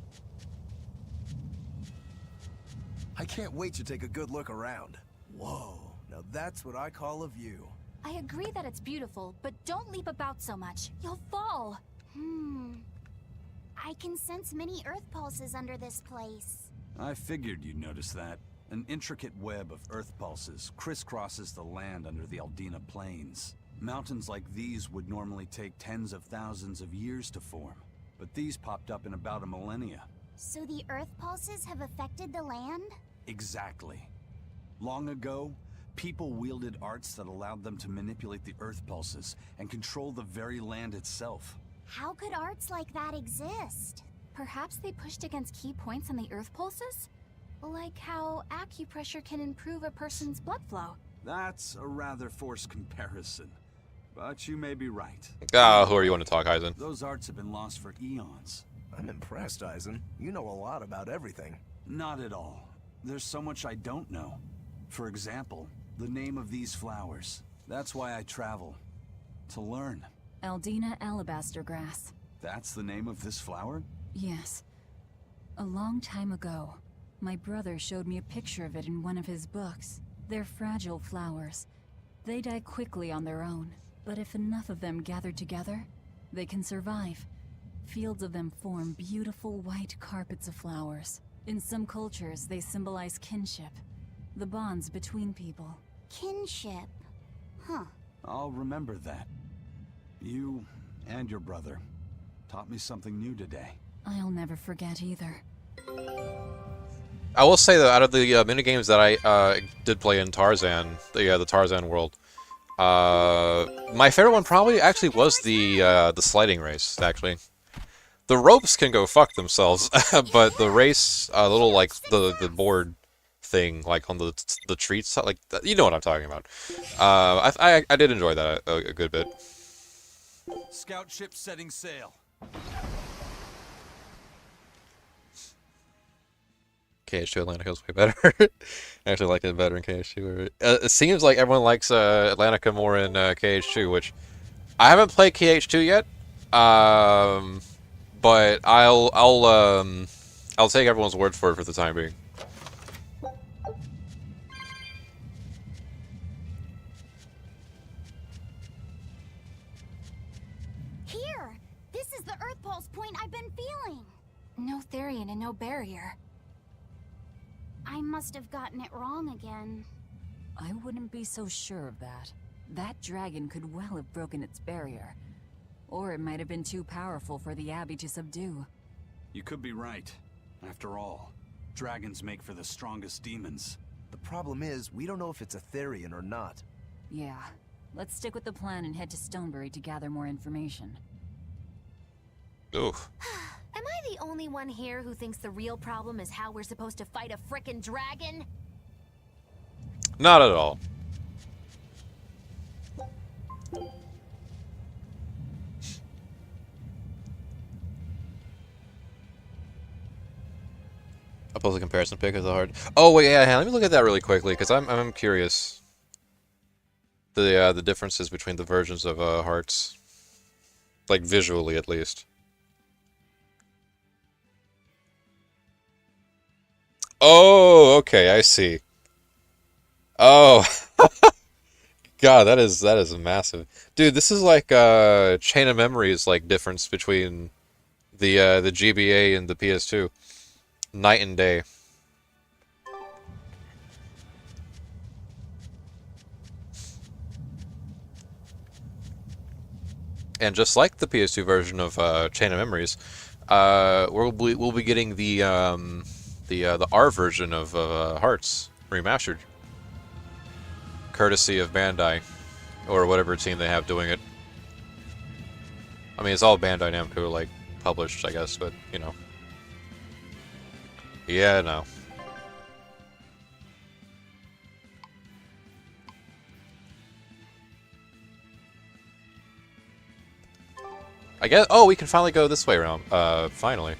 I can't wait to take a good look around. Whoa, now that's what I call a view. I agree that it's beautiful, but don't leap about so much. You'll fall. I can sense many earth pulses under this place. I figured you'd notice that. An intricate web of earth pulses crisscrosses the land under the Aldina Plains. Mountains like these would normally take tens of thousands of years to form, but these popped up in about a millennia. So the earth pulses have affected the land? Exactly. Long ago, people wielded arts that allowed them to manipulate the earth pulses and control the very land itself. How could arts like that exist? Perhaps they pushed against key points on the earth pulses? Like how acupressure can improve a person's blood flow. That's a rather forced comparison, but you may be right. Who are you want to talk, Eisen? Those arts have been lost for eons. I'm impressed, Eisen. You know a lot about everything. Not at all. There's so much I don't know. For example, the name of these flowers. That's why I travel. To learn. Aldina alabaster grass. That's the name of this flower? Yes. A long time ago, my brother showed me a picture of it in one of his books. They're fragile flowers. They die quickly on their own, but if enough of them gather together, they can survive. Fields of them form beautiful white carpets of flowers. In some cultures, they symbolize kinship, the bonds between people. Kinship. Huh. I'll remember that. You and your brother taught me something new today. I'll never forget either. I will say that out of the minigames that I did play in Tarzan, the Tarzan world, my favorite one probably actually was the sliding race, actually. The ropes can go fuck themselves, but the race, little like the board thing, like on the treats, like you know what I'm talking about. I did enjoy that a good bit. Scout ship setting sail. KH2 Atlantica is way better. I actually like it better in KH2. It seems like everyone likes Atlantica more in KH2, which I haven't played KH2 yet. But I'll take everyone's word for it for the time being. Here! This is the earth pulse point I've been feeling! No Therian and no barrier. I must have gotten it wrong again. I wouldn't be so sure of that. That dragon could well have broken its barrier. Or it might have been too powerful for the Abbey to subdue. You could be right. After all, dragons make for the strongest demons. The problem is, we don't know if it's a Therian or not. Yeah. Let's stick with the plan and head to Stonebury to gather more information. Oof. Am I the only one here who thinks the real problem is how we're supposed to fight a frickin' dragon? Not at all. I'll post a comparison pic of the hard. Oh wait, yeah, let me look at that really quickly because I'm curious. The differences between the versions of hearts, like visually at least. Oh, okay, I see. Oh, God, that is massive, dude. This is like Chain of Memories, like difference between the GBA and the PS2, night and day. And just like the PS2 version of Chain of Memories, we'll be getting the R version of Hearts remastered, courtesy of Bandai or whatever team they have doing it. I mean, it's all Bandai Namco like published, I guess, but you know. Yeah, no. I guess. Oh, we can finally go this way around. Finally.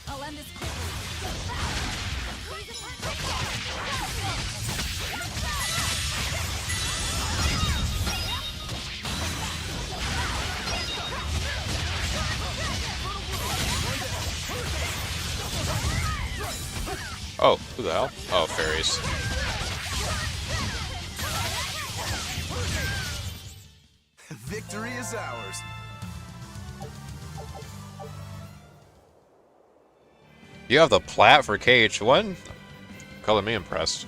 I'll end this quickly. Oh, who the hell? Oh, fairies. Victory is ours. You have the plat for KH1? Color me impressed.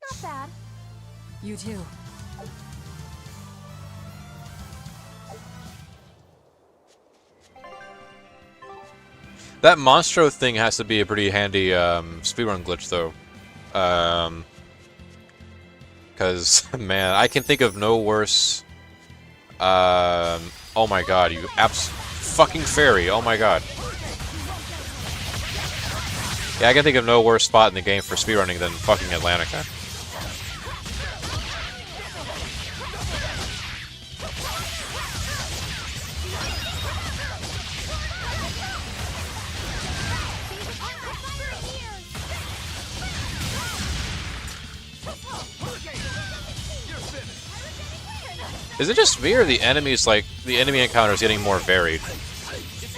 Not bad. You too. That Monstro thing has to be a pretty handy speedrun glitch, though. Because, man, I can think of no worse... oh my god, you fucking fairy, oh my god. Yeah, I can think of no worse spot in the game for speedrunning than fucking Atlantica. Is it just me, or the enemies, like, the enemy encounter is getting more varied?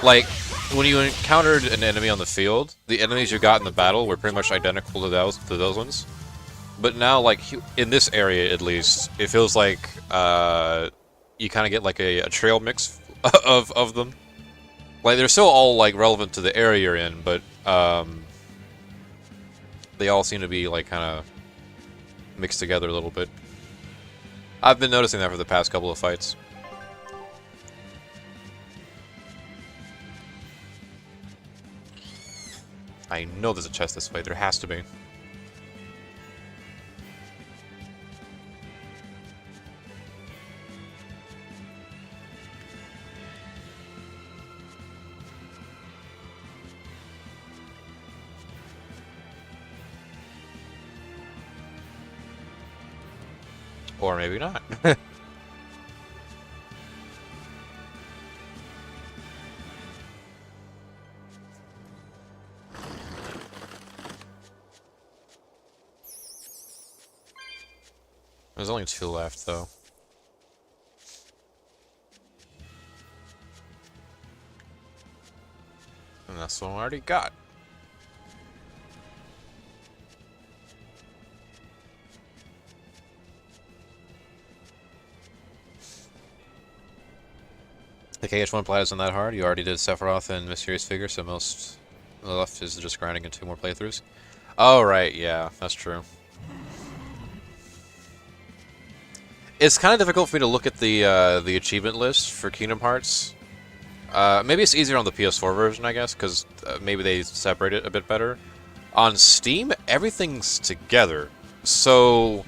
Like, when you encountered an enemy on the field, the enemies you got in the battle were pretty much identical to those ones. But now, like, in this area at least, it feels like you kind of get like a trail mix of them. Like, they're still all like relevant to the area you're in, but they all seem to be like kind of mixed together a little bit. I've been noticing that for the past couple of fights. I know there's a chest this way. There has to be. Or maybe not. There's only 2 left, though. And that's the one I already got. The KH1 plat isn't that hard. You already did Sephiroth and Mysterious Figure, so most left is just grinding in 2 more playthroughs. Oh, right, yeah, that's true. It's kind of difficult for me to look at the achievement list for Kingdom Hearts. Maybe it's easier on the PS4 version, I guess, because maybe they separate it a bit better. On Steam, everything's together. So,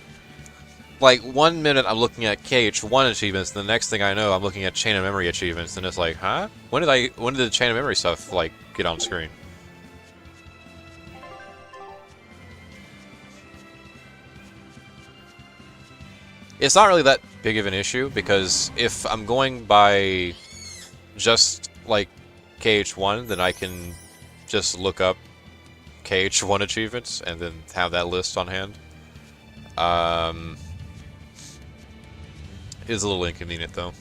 like, 1 minute I'm looking at KH1 achievements, and the next thing I know, I'm looking at Chain of Memory achievements, and it's like, huh? When did the Chain of Memory stuff, like, get on screen? It's not really that big of an issue, because if I'm going by just, like, KH1, then I can just look up KH1 achievements, and then have that list on hand. It is a little inconvenient, though.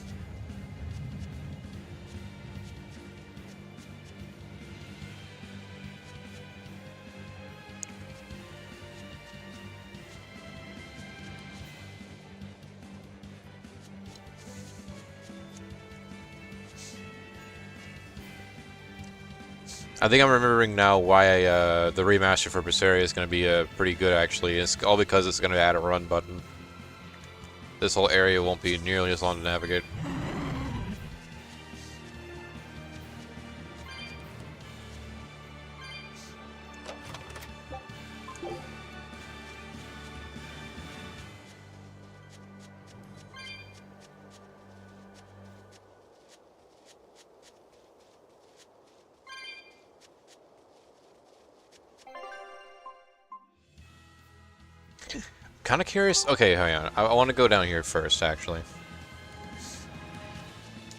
I think I'm remembering now why the remaster for Berseria is going to be pretty good, actually. It's all because it's going to add a run button. This whole area won't be nearly as long to navigate. Kind of curious. Okay, hang on. I want to go down here first, actually.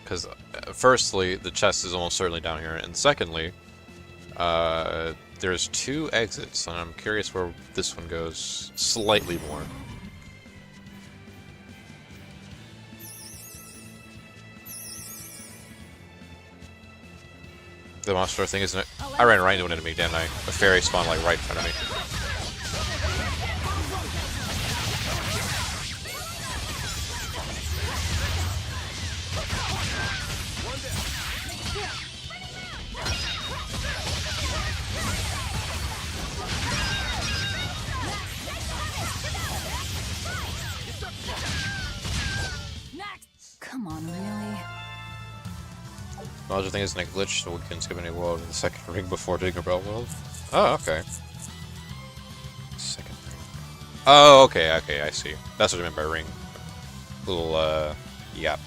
Because, firstly, the chest is almost certainly down here. And secondly, there's 2 exits, and I'm curious where this one goes slightly more. The monster thing, isn't it? I ran right into an enemy, didn't I? A fairy spawned like right in front of me. Come on, really? Monster thing isn't a glitch, so we can skip any world in the second ring before digging a belt world. Oh, okay. Second ring. Oh, okay, okay, I see. That's what I meant by ring. Little, yep.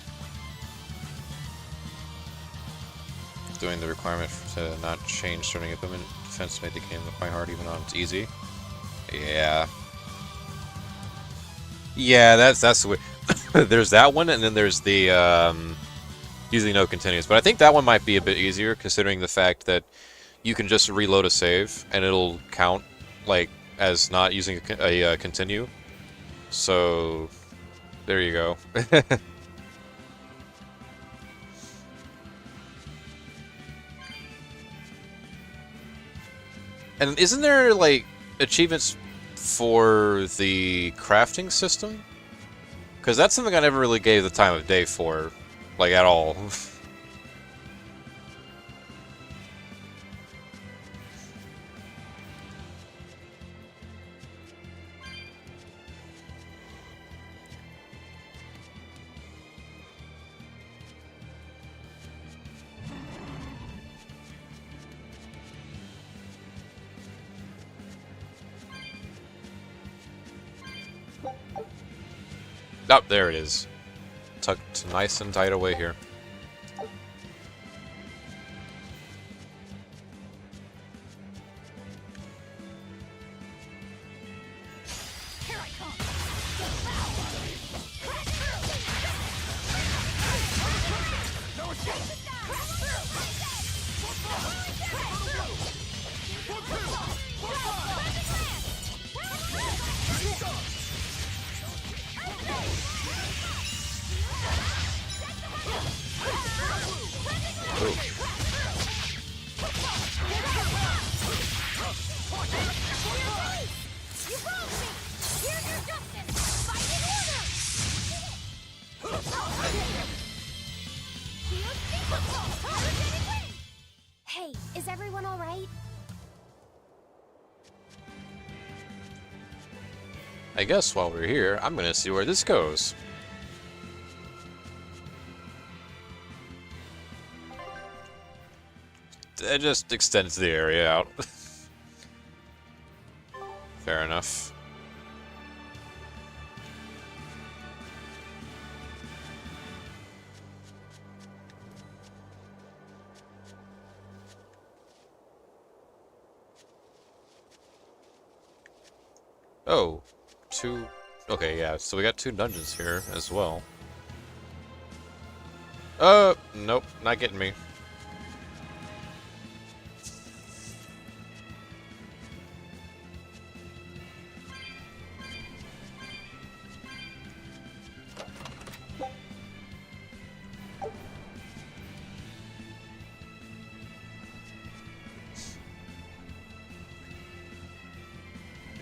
Doing the requirement to not change starting equipment defense made the game look quite hard even on it's easy. Yeah. Yeah, that's the way. There's that one, and then there's the, using no continues. But I think that one might be a bit easier, considering the fact that you can just reload a save, and it'll count, like, as not using a continue. So, there you go. And isn't there, like, achievements for the crafting system? Because that's something I never really gave the time of day for, like, at all. Oh, there it is. Tucked nice and tight away here. Hey, is everyone all right? I guess while we're here, I'm gonna see where this goes. It just extends the area out. Fair enough. Oh, two... Okay, yeah, so we got 2 dungeons here as well. Nope, not getting me.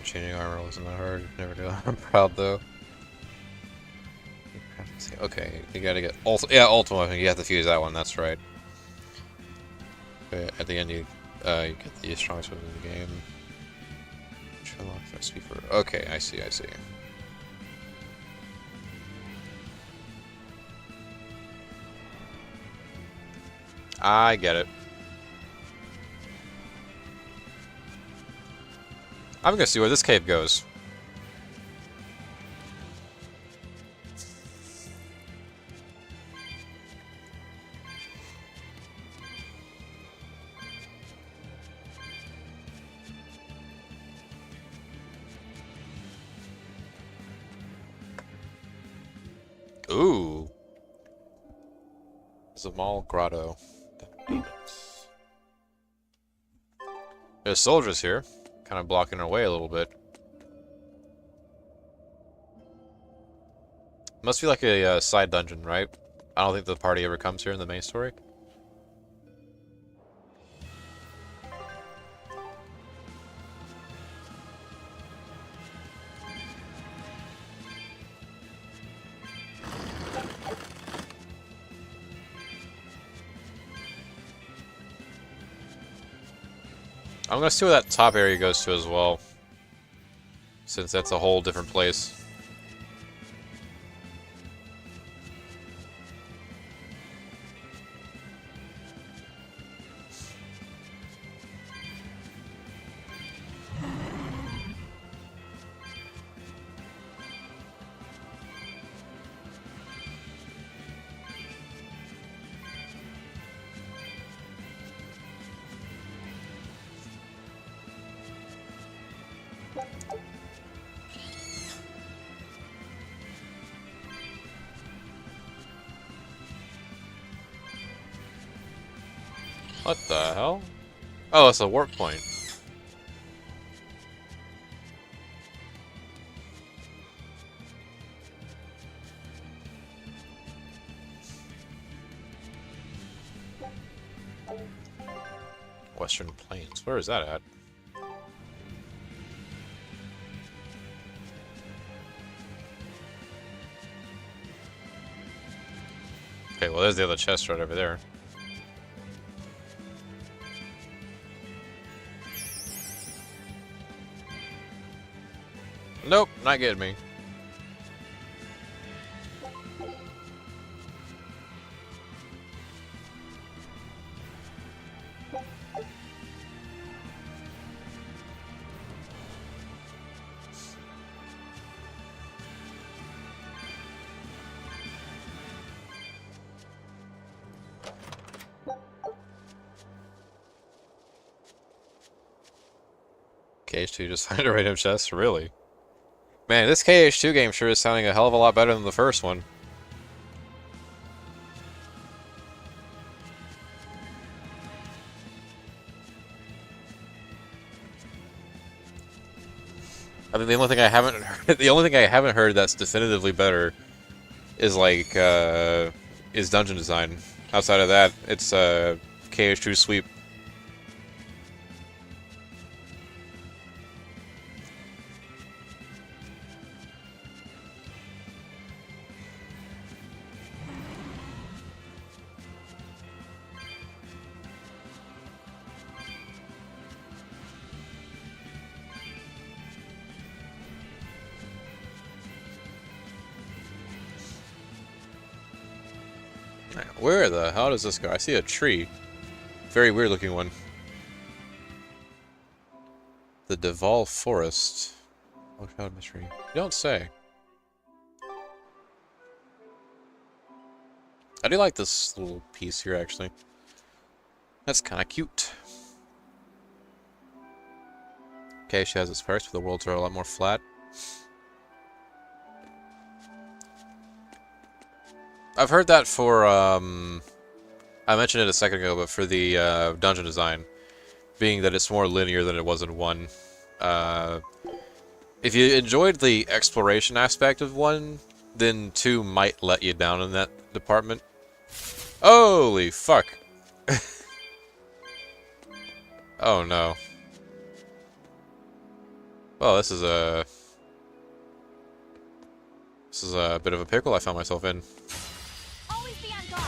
Changing armor wasn't that hard. Never do. I'm proud though. Okay, you gotta get Ultima. You have to fuse that one. That's right. Okay, at the end, you get the strongest weapon in the game. Unlock recipe for. Okay, I see. I see. I get it. I'm gonna see where this cave goes. Ooh. Zamal Grotto. There's soldiers here. Kind of blocking our way a little bit. Must be like a side dungeon, right? I don't think the party ever comes here in the main story. I'm gonna see where that top area goes to as well, since that's a whole different place. What the hell? Oh, it's a warp point. Western Plains. Where is that at? Okay, well there's the other chest right over there. Nope, not getting me. KH2 just signed a random chest, really? Man, this KH2 game sure is sounding a hell of a lot better than the first one. I think the only thing I haven't heard, that's definitively better is like is dungeon design. Outside of that, it's KH2 sweep. Where the hell does this go? I see a tree. Very weird looking one. The Deval Forest. Oh, found mystery. You don't say. I do like this little piece here, actually. That's kind of cute. Okay, she has its perks, but the worlds are a lot more flat. I've heard that for, I mentioned it a second ago, but for the dungeon design, being that it's more linear than it was in 1. If you enjoyed the exploration aspect of 1, then 2 might let you down in that department. Holy fuck! Oh no. Well, this is a bit of a pickle I found myself in. Always be on guard.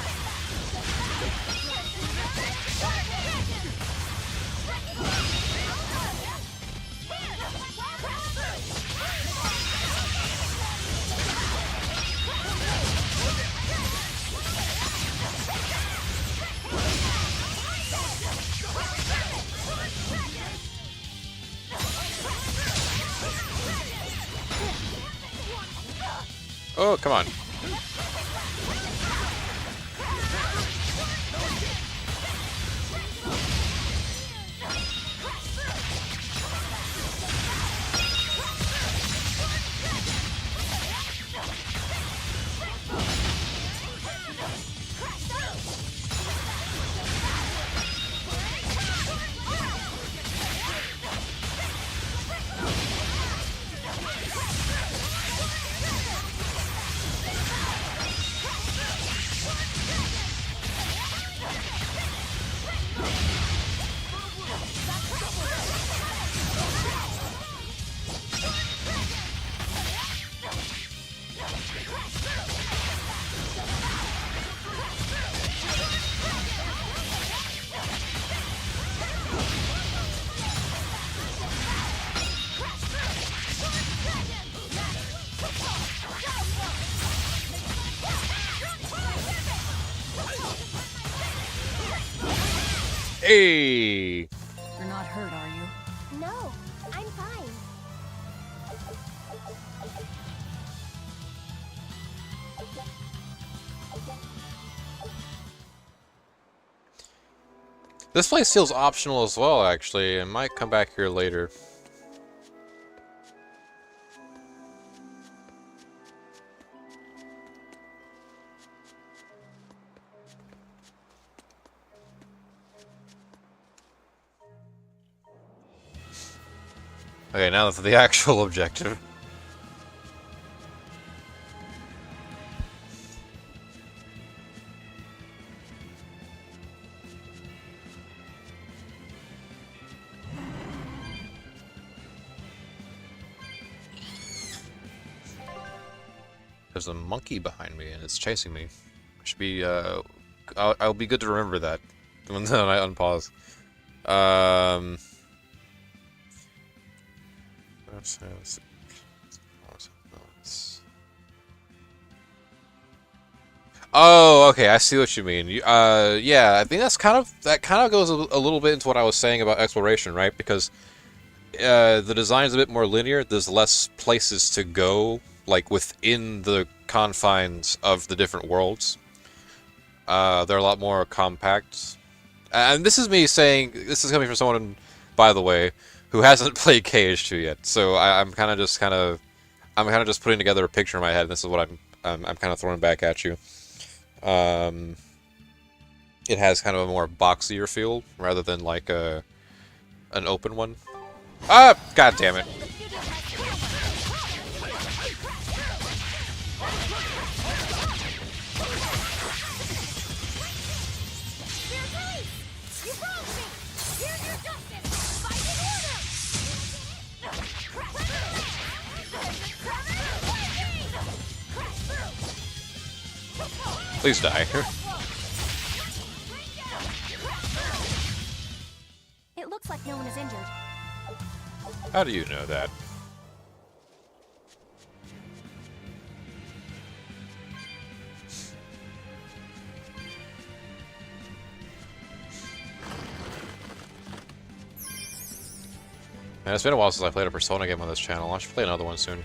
Oh, come on. Hey! You're not hurt, are you? No, I'm fine. This place feels optional as well, actually. I might come back here later. Okay, now that's the actual objective. There's a monkey behind me and it's chasing me. Should be, I'll be good to remember that when I unpause. Oh, okay, I see what you mean. Yeah, I think that kind of goes a little bit into what I was saying about exploration, right? Because the design's a bit more linear. There's less places to go, like within the confines of the different worlds. They're a lot more compact. And this is me saying, this is coming from someone, by the way, who hasn't played KH2 yet. So I'm kind of just putting together a picture in my head. And this is what I'm kind of throwing back at you. It has kind of a more boxier feel rather than like an open one. Ah, god damn it. Please die. It looks like no one is injured. How do you know that? Man, it's been a while since I played a Persona game on this channel. I should play another one soon.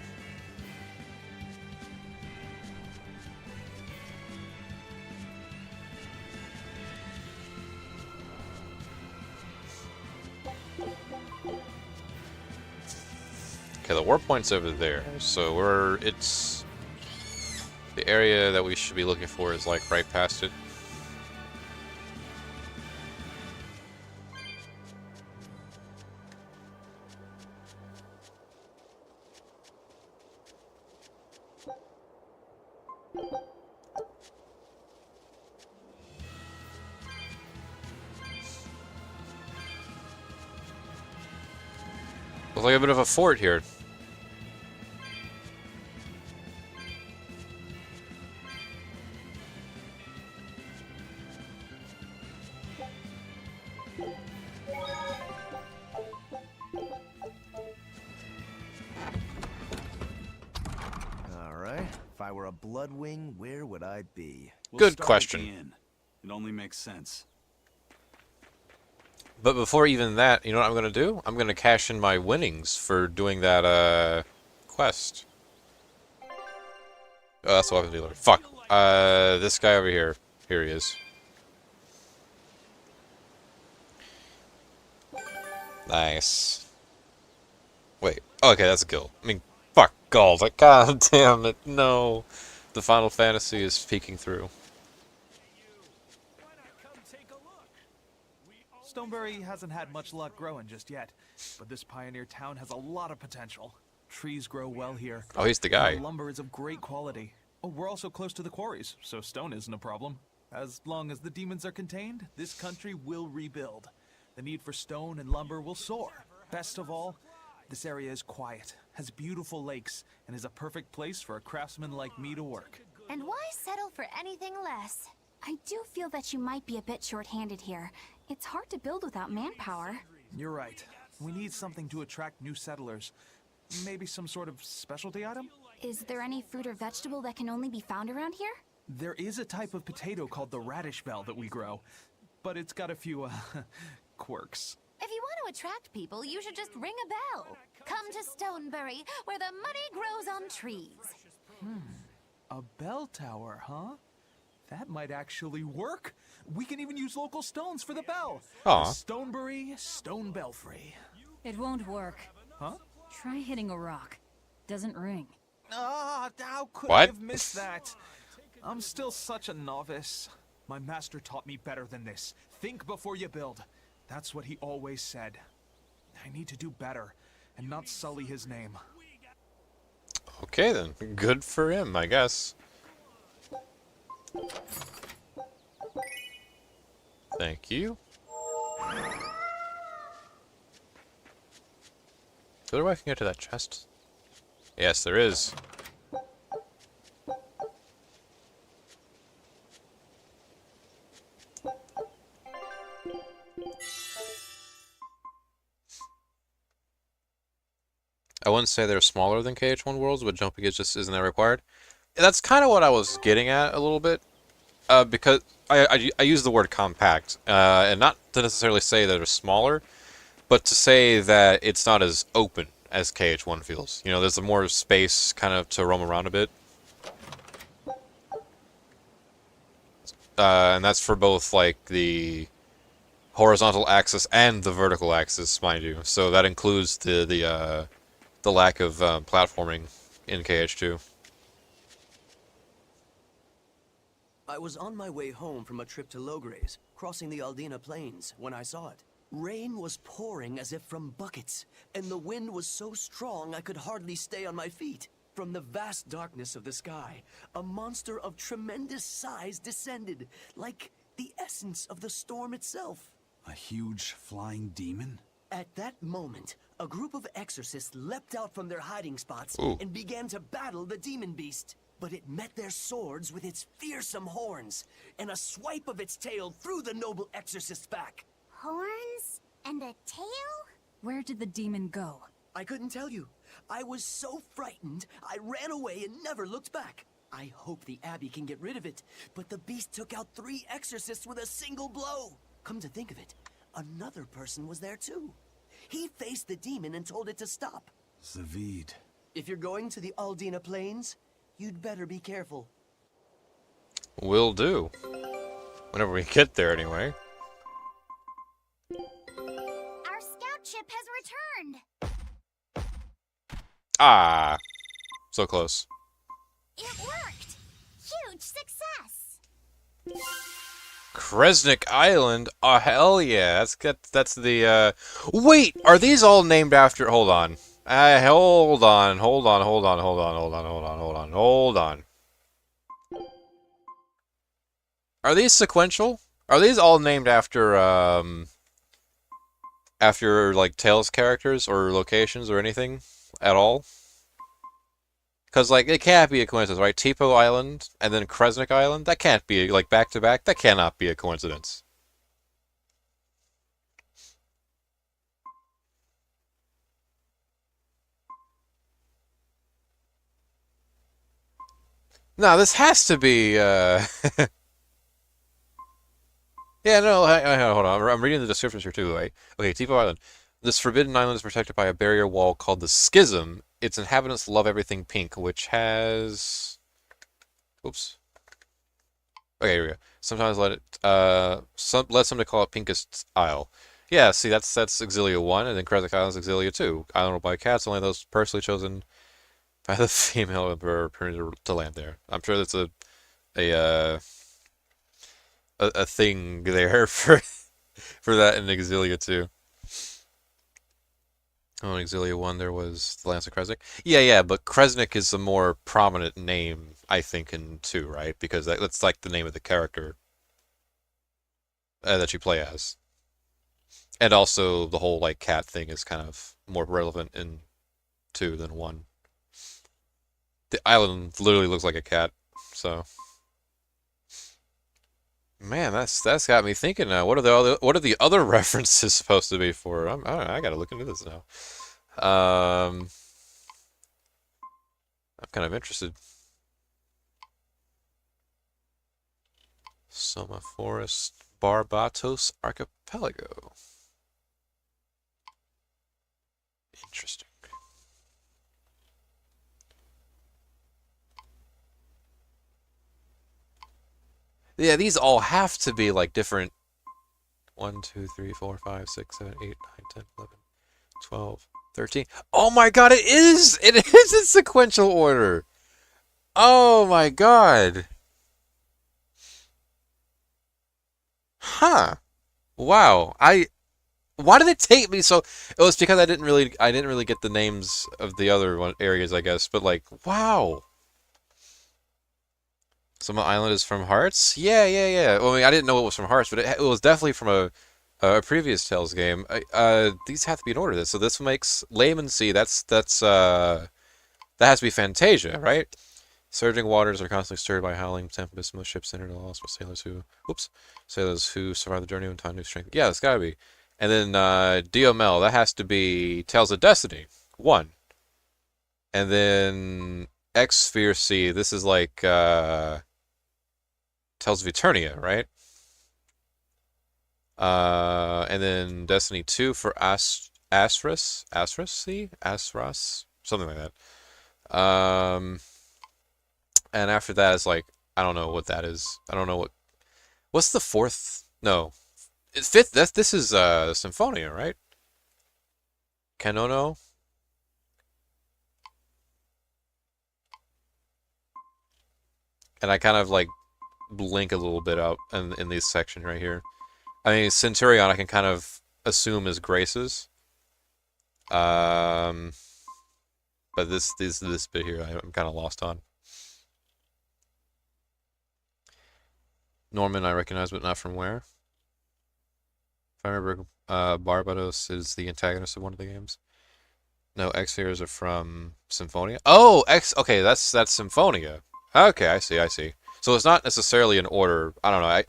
Okay, the warp point's over there, so it's the area that we should be looking for is like right past it. Looks like a bit of a fort here. Alright, if I were a Bloodwing, where would I be? Good Start at the question. inn. It only makes sense. But before even that, you know what I'm gonna do? I'm gonna cash in my winnings for doing that, quest. Oh, that's the weapon dealer. Fuck. This guy over here. Here he is. Nice. Wait. Okay, that's a kill. I mean, fuck gold. Like, god damn it. No. The Final Fantasy is peeking through. Stoneberry hasn't had much luck growing just yet, but this pioneer town has a lot of potential. Trees grow well here. Oh, he's the guy. The lumber is of great quality. Oh, we're also close to the quarries, so stone isn't a problem. As long as the demons are contained, this country will rebuild. The need for stone and lumber will soar. Best of all, this area is quiet, has beautiful lakes, and is a perfect place for a craftsman like me to work. And why settle for anything less? I do feel that you might be a bit short-handed here. It's hard to build without manpower. You're right. We need something to attract new settlers. Maybe some sort of specialty item? Is there any fruit or vegetable that can only be found around here? There is a type of potato called the radish bell that we grow. but it's got a few, quirks. If you want to attract people, you should just ring a bell. Come to Stonebury, where the money grows on trees. A bell tower, huh? That might actually work. We can even use local stones for the bell. Aw. The Stonebury Stone Belfry. It won't work. Huh? Try hitting a rock. Doesn't ring. Ah, how could What? I have missed that? I'm still such a novice. My master taught me better than this. Think before you build. That's what he always said. I need to do better and not sully his name. Okay then, good for him, I guess. Thank you. Is there a way I can get to that chest? Yes, there is. I wouldn't say they're smaller than KH1 worlds, but jumping is just isn't that required. That's kind of what I was getting at a little bit, because I use the word compact, and not to necessarily say that they're smaller, but to say that it's not as open as KH1 feels. You know, there's more space kind of to roam around a bit. And that's for both, like, the horizontal axis and the vertical axis, mind you. So that includes the lack of platforming in KH2. I was on my way home from a trip to Logres, crossing the Aldina Plains, when I saw it. Rain was pouring as if from buckets, and the wind was so strong I could hardly stay on my feet. From the vast darkness of the sky, a monster of tremendous size descended, like the essence of the storm itself. A huge flying demon? At that moment, a group of exorcists leapt out from their hiding spots and began to battle the demon beast. But it met their swords with its fearsome horns, and a swipe of its tail threw the noble exorcist's back. Horns? And a tail? Where did the demon go? I couldn't tell you. I was so frightened, I ran away and never looked back. I hope the Abbey can get rid of it, but the beast took out 3 exorcists with a single blow. Come to think of it, another person was there too. He faced the demon and told it to stop. Zavid. If you're going to the Aldina Plains, you'd better be careful. Will do. Whenever we get there, anyway. Our scout ship has returned. Ah! So close. It worked. Huge success. Kresnik Island? Oh, hell yeah. That's the, Wait! Are these all named after... Hold on. Hold on. Are these sequential? Are these all named after, after, like, Tales characters or locations or anything at all? Because, like, it can't be a coincidence, right? Tipo Island and then Kresnik Island? That can't be, like, back-to-back. That cannot be a coincidence. No, this has to be, Yeah, no, hold on. I'm reading the descriptions here, too, right? Okay, Tipo Island. This forbidden island is protected by a barrier wall called the Schism. Its inhabitants love everything pink, which has... Oops. Okay, here we go. Sometimes let somebody call it Pinkest Isle. Yeah, see, that's Exilia 1, and then Kresnik Island is Exilia 2. Island ruled by cats, only those personally chosen by the female emperor permitted to land there. I'm sure that's a thing there for that in Exilia 2. Oh, in Exilia 1 there was the Lance of Kresnik. Yeah, but Kresnik is a more prominent name, I think, in 2, right? Because that's like the name of the character that you play as. And also the whole, like, cat thing is kind of more relevant in 2 than 1. The island literally looks like a cat, so... Man, that's got me thinking now. What are the other references supposed to be for? I gotta look into this now. I'm kind of interested. Soma Forest, Barbatos Archipelago. Interesting. Yeah, these all have to be like different. 1, 2, 3, 4, 5, 6, 7, 8, 9, 10, 11, 12, 13. Oh my god, it is! It is in sequential order! Oh my god! Huh. Wow. Why did it take me so... It was because I didn't really get the names of the other areas, I guess, but like, wow. Some Island is from Hearts? Yeah. Well, I mean, I didn't know it was from Hearts, but it was definitely from a previous Tales game. These have to be in order. So this makes Layman Sea. That has to be Fantasia, right? Surging waters are constantly stirred by howling tempests. Most ships enter the lost, but sailors who survive the journey and find new strength. Yeah, it's gotta be. And then DML, that has to be Tales of Destiny 1. And then X Sphere C. This is like Tales of Eternia, right? And then Destiny 2 for Asras, something like that. And after that is like, I don't know what that is. I don't know what's the fourth? No, it's fifth. This is Symphonia, right? Kanono. And I kind of like blink a little bit out in this section right here. I mean, Centurion I can kind of assume is Grace's. But this bit here I'm kind of lost on. Norman I recognize, but not from where. If I remember, Barbatos is the antagonist of one of the games. No, X-Spheres are from Symphonia. Oh, okay, that's Symphonia. Okay, I see. So it's not necessarily in order. I don't know.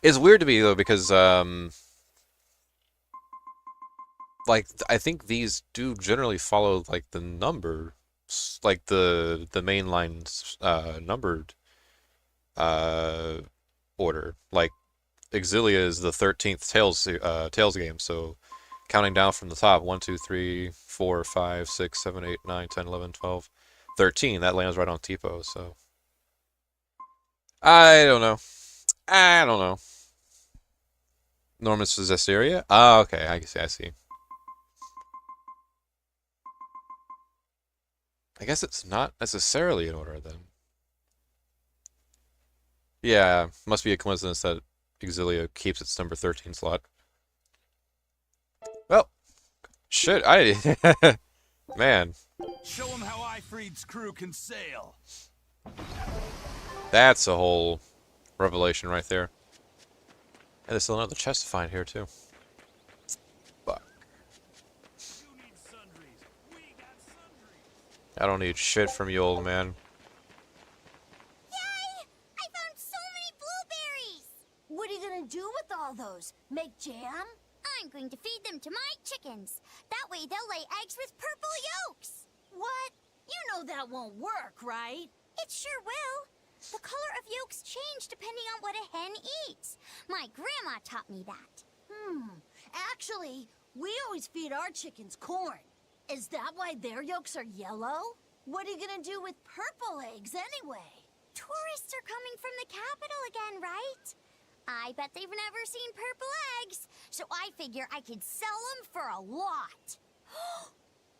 It's weird to me though because like I think these do generally follow like the number, like the mainline numbered order. Like Exilia is the 13th Tales game, so counting down from the top 1, 2, 3, 4, 5, 6, 7, 8, 9, 10, 11, 12, 13. That lands right on Tipo, so I don't know. Normus is Berseria? Ah, okay, I see. I guess it's not necessarily in order then. Yeah, must be a coincidence that Exilia keeps its number 13 slot. Well, shit, man. Show him how Ifreed's crew can sail. That's a whole revelation right there. And there's still another chest to find here too. Fuck. I don't need shit from you, old man. Yay! I found so many blueberries! What are you gonna do with all those? Make jam? I'm going to feed them to my chickens. That way they'll lay eggs with purple yolks. What? You know that won't work, right? It sure will. The color of yolks change depending on what a hen eats. My grandma taught me that. Actually, we always feed our chickens corn. Is that why their yolks are yellow? What are you gonna do with purple eggs anyway? Tourists are coming from the capital again, right? I bet they've never seen purple eggs, so I figure I could sell them for a lot.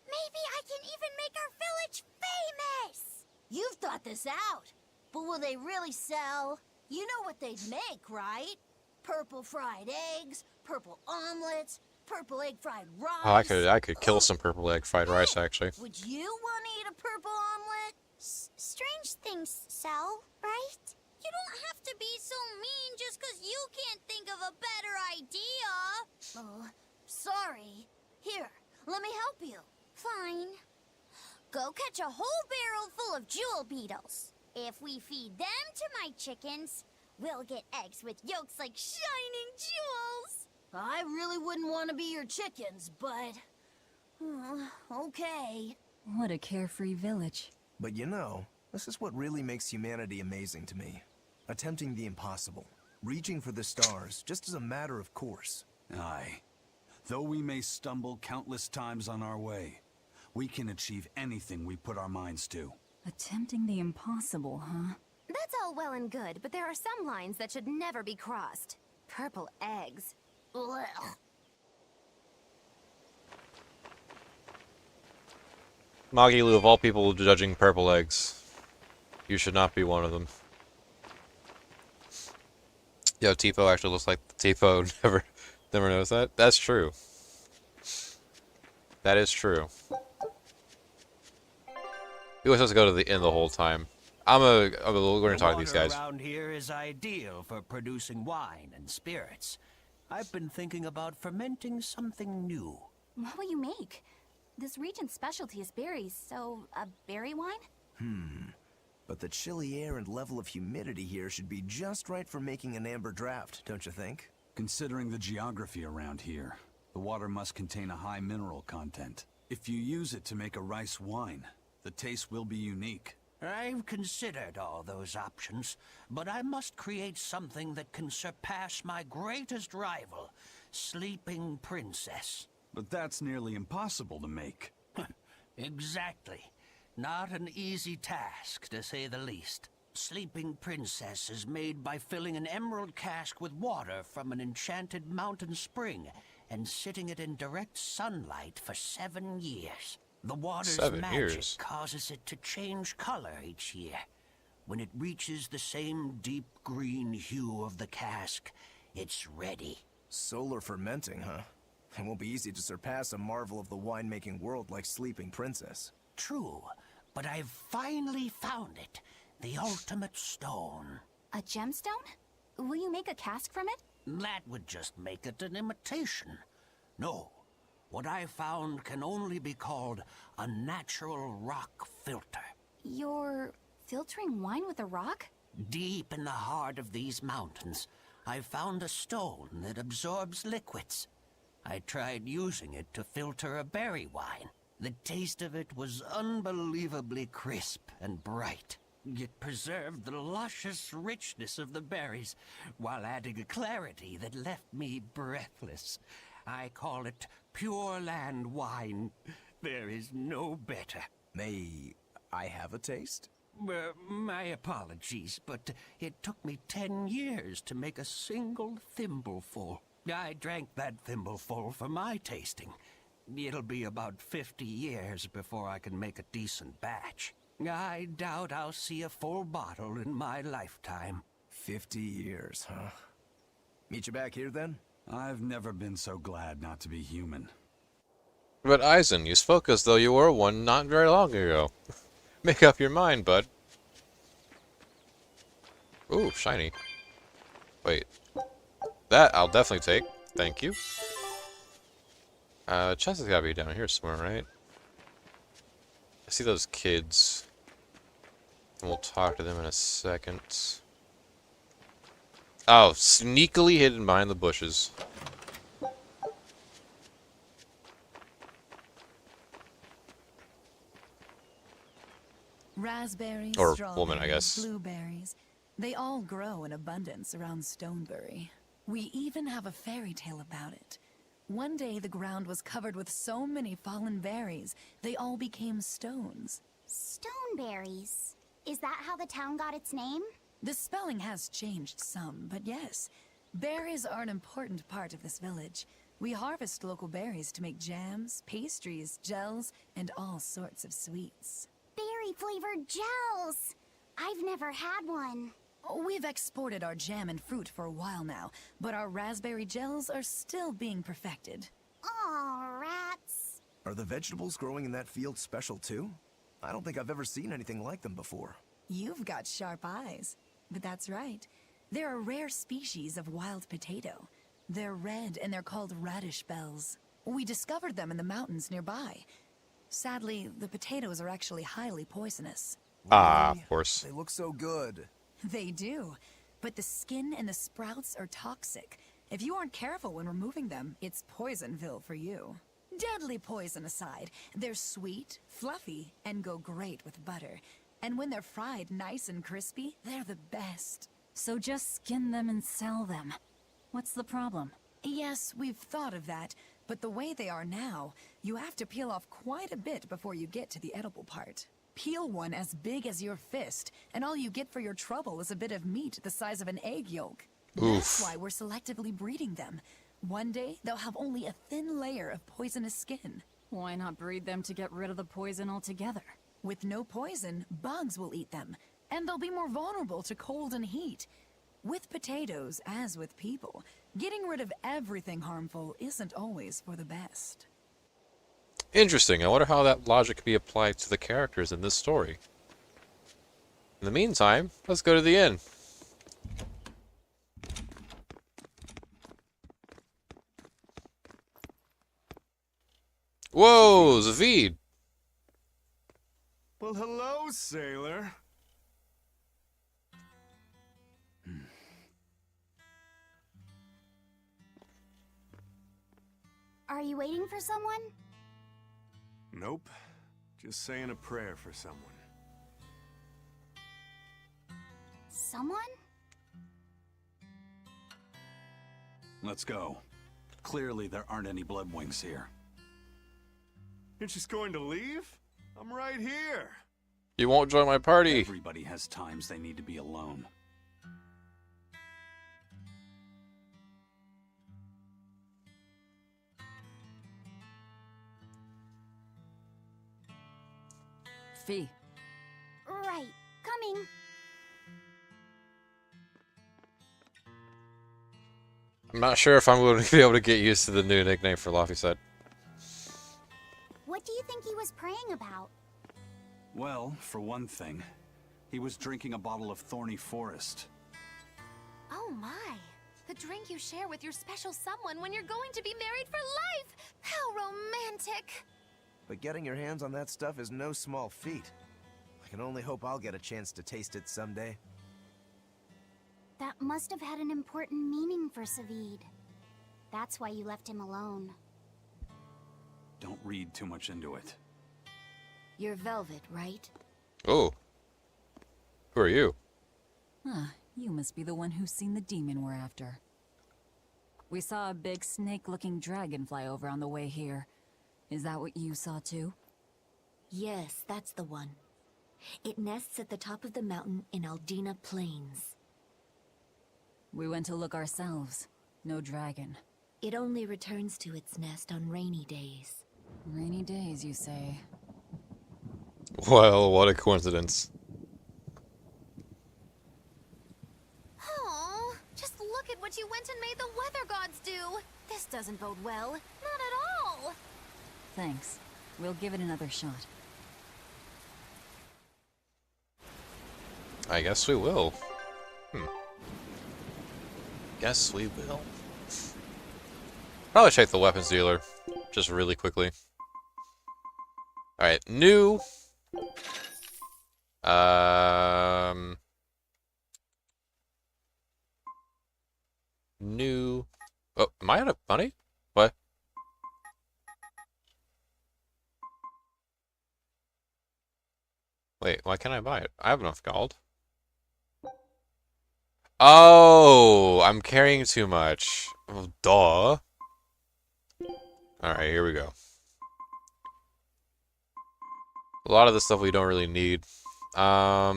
Maybe I can even make our village famous! You've thought this out. But will they really sell? You know what they'd make, right? Purple fried eggs, purple omelets, purple egg fried rice. Oh, I could kill some purple egg fried rice actually. Would you want to eat a purple omelet? Strange things sell, right? You don't have to be so mean just because you can't think of a better idea. Oh, sorry. Here, let me help you. Fine. Go catch a whole barrel full of jewel beetles. If we feed them to my chickens, we'll get eggs with yolks like shining jewels. I really wouldn't want to be your chickens, but... okay. What a carefree village. But you know, this is what really makes humanity amazing to me. Attempting the impossible. reaching for the stars, just as a matter of course. Aye. Though we may stumble countless times on our way, we can achieve anything we put our minds to. Attempting the impossible, huh? That's all well and good, but there are some lines that should never be crossed. Purple eggs. Blech. Magilu, of all people judging purple eggs, you should not be one of them. Yo, Tipo actually looks like the Tipo. Never noticed that. That's true. That is true. He was supposed to go to the inn the whole time. we're going to talk to these guys. The water around here is ideal for producing wine and spirits. I've been thinking about fermenting something new. What will you make? This region's specialty is berries, so a berry wine? But the chilly air and level of humidity here should be just right for making an amber draft, don't you think? Considering the geography around here, the water must contain a high mineral content. If you use it to make a rice wine, the taste will be unique. I've considered all those options, but I must create something that can surpass my greatest rival, Sleeping Princess. But that's nearly impossible to make. Exactly. Not an easy task, to say the least. Sleeping Princess is made by filling an emerald cask with water from an enchanted mountain spring and sitting it in direct sunlight for 7 years. The water's 7 magic years. causes it to change color each year. When it reaches the same deep green hue of the cask, it's ready. Solar fermenting, huh? It won't be easy to surpass a marvel of the winemaking world like Sleeping Princess. True, but I've finally found it. The ultimate stone. A gemstone? Will you make a cask from it? That would just make it an imitation. No, what I found can only be called a natural rock filter. You're filtering wine with a rock? Deep in the heart of these mountains, I found a stone that absorbs liquids. I tried using it to filter a berry wine. The taste of it was unbelievably crisp and bright. It preserved the luscious richness of the berries, while adding a clarity that left me breathless. I call it Pure Land wine. There is no better. May I have a taste? My apologies, but it took me 10 years to make a single thimbleful. I drank that thimbleful for my tasting. It'll be about 50 years before I can make a decent batch. I doubt I'll see a full bottle in my lifetime. 50 years, huh? Meet you back here then? I've never been so glad not to be human. But Eisen, you spoke as though you were one not very long ago. Make up your mind, bud. Ooh, shiny. Wait. That I'll definitely take. Thank you. Chest has gotta be down here somewhere, right? I see those kids. And we'll talk to them in a second. Oh, sneakily hidden behind the bushes. Raspberries, Or strawberries, woman, I guess. blueberries. They all grow in abundance around Stonebury. We even have a fairy tale about it. One day the ground was covered with so many fallen berries, they all became stones. Stoneberries. Is that how the town got its name? The spelling has changed some, but yes. Berries are an important part of this village. We harvest local berries to make jams, pastries, gels, and all sorts of sweets. Berry-flavored gels! I've never had one. We've exported our jam and fruit for a while now, but our raspberry gels are still being perfected. Aw, rats. Are the vegetables growing in that field special too? I don't think I've ever seen anything like them before. You've got sharp eyes. But that's right. They're a rare species of wild potato. They're red and they're called radish bells. We discovered them in the mountains nearby. Sadly, the potatoes are actually highly poisonous. Ah, of course. They look so good. They do. But the skin and the sprouts are toxic. If you aren't careful when removing them, it's Poisonville for you. Deadly poison aside, they're sweet, fluffy, and go great with butter. And when they're fried nice and crispy, they're the best. So just skin them and sell them. What's the problem? Yes, we've thought of that, but the way they are now, you have to peel off quite a bit before you get to the edible part. Peel one as big as your fist, and all you get for your trouble is a bit of meat the size of an egg yolk. Oof. That's why we're selectively breeding them. One day, they'll have only a thin layer of poisonous skin. Why not breed them to get rid of the poison altogether? With no poison, bugs will eat them, and they'll be more vulnerable to cold and heat. With potatoes, as with people, getting rid of everything harmful isn't always for the best. Interesting. I wonder how that logic can be applied to the characters in this story. In the meantime, let's go to the inn. Whoa, Zavid! Well, hello, sailor. Are you waiting for someone? Nope. Just saying a prayer for someone. Someone? Let's go. Clearly there aren't any bloodwings here. You're just going to leave? I'm right here. You won't join my party. Everybody has times they need to be alone. Fee. Right. Coming. I'm not sure if I'm going to be able to get used to the new nickname for Laphicet. What do you think he was praying about? Well, for one thing, he was drinking a bottle of Thorny Forest. Oh my. The drink you share with your special someone when you're going to be married for life! How romantic! But getting your hands on that stuff is no small feat. I can only hope I'll get a chance to taste it someday. That must have had an important meaning for Savid. That's why you left him alone. Don't read too much into it. You're Velvet, right? Oh. Who are you? Ah, you must be the one who's seen the demon we're after. We saw a big snake-looking dragon fly over on the way here. Is that what you saw too? Yes, that's the one. It nests at the top of the mountain in Aldina Plains. We went to look ourselves. No dragon. It only returns to its nest on rainy days. Rainy days, you say? Well, what a coincidence. Oh, just look at what you went and made the weather gods do. This doesn't bode well. Not at all. Thanks. We'll give it another shot. I guess we will. Guess we will. Probably check the weapons dealer, just really quickly. Alright, new. New. Oh, am I out of money? What? Wait, why can't I buy it? I have enough gold. Oh, I'm carrying too much. Well, duh. Alright, here we go. A lot of the stuff we don't really need. A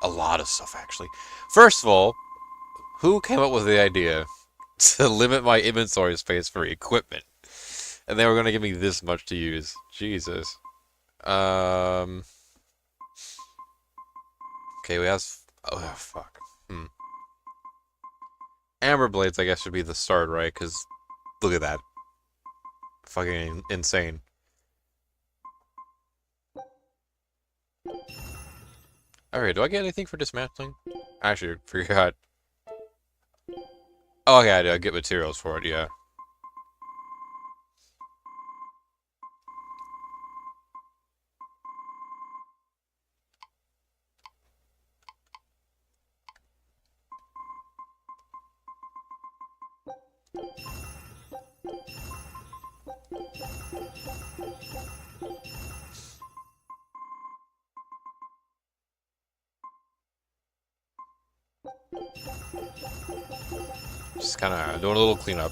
lot of stuff, actually. First of all, who came up with the idea to limit my inventory space for equipment? And they were going to give me this much to use. Jesus. Okay, we have... Oh, fuck. Amber Blades, I guess, should be the start, right? Because look at that. Fucking insane. Alright, do I get anything for dismantling? Actually, forgot. Oh, okay, I do. I get materials for it, yeah. Just kind of doing a little cleanup.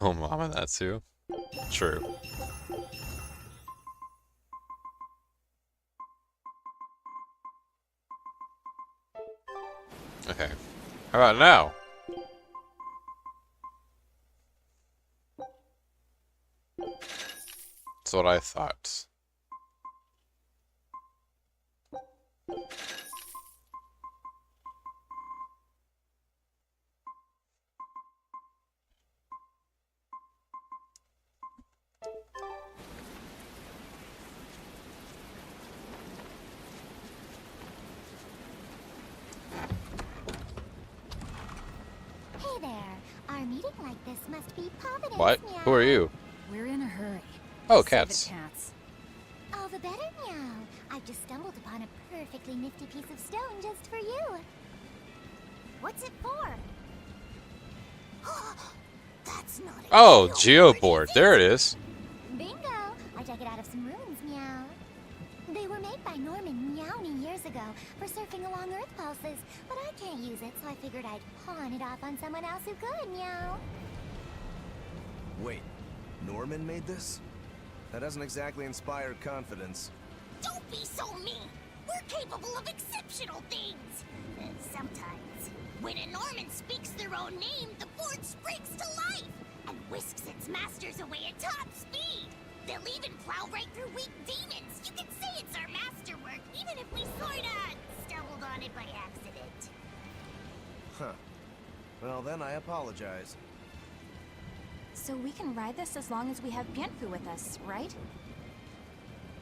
Oh, mama, that too. True. Okay. How about now? That's what I thought. Hey there. Our meeting like this must be Providence. What? Meow. Who are you? We're in a hurry. Oh, Save it, cats. cats. All the better, Meow. I've just stumbled upon a perfectly nifty piece of stone just for you. What's it for? That's not a Oh, geoboard, geoboard. is it? There it is. Bingo! I dug it out of some ruins, Meow. They were made by Norman Meowny years ago for surfing along Earth pulses, but I can't use it, so I figured I'd pawn it off on someone else who could, Meow. Wait, Norman made this? That doesn't exactly inspire confidence. Don't be so mean! We're capable of exceptional things! Sometimes. When a Norman speaks their own name, the board springs to life and whisks its masters away at top speed. They'll even plow right through weak demons. You can say it's our masterwork, even if we sorta stumbled on it by accident. Huh. Well, then I apologize. So we can ride this as long as we have Bienfu with us, right?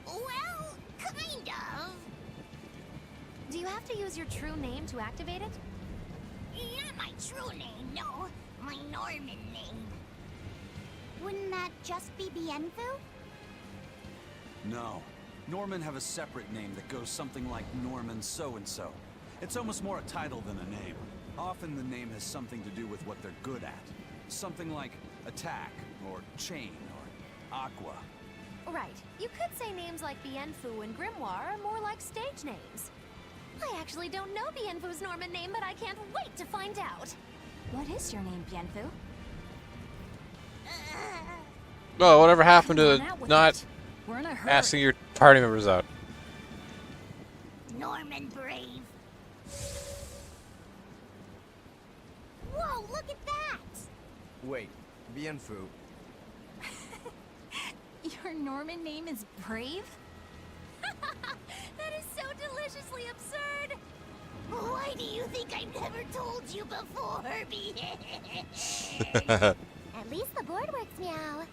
Well, kind of. Do you have to use your true name to activate it? Not my true name, no. My Norman name. Wouldn't that just be Bienfu? No. Norman have a separate name that goes something like Norman so-and-so. It's almost more a title than a name. Often the name has something to do with what they're good at. Something like attack, or chain, or aqua. Right. You could say names like Bienfu and Grimoire are more like stage names. I actually don't know Bienfu's Norman name, but I can't wait to find out. What is your name, Bienfu? Well, whatever happened Come to on out with not it. We're in a hurry. asking your party members out? Norman Brave. Whoa, look at that! Wait, Bienfu. Your Norman name is Brave? That is so deliciously absurd! Why do you think I never told you before, At least the board works, Meow.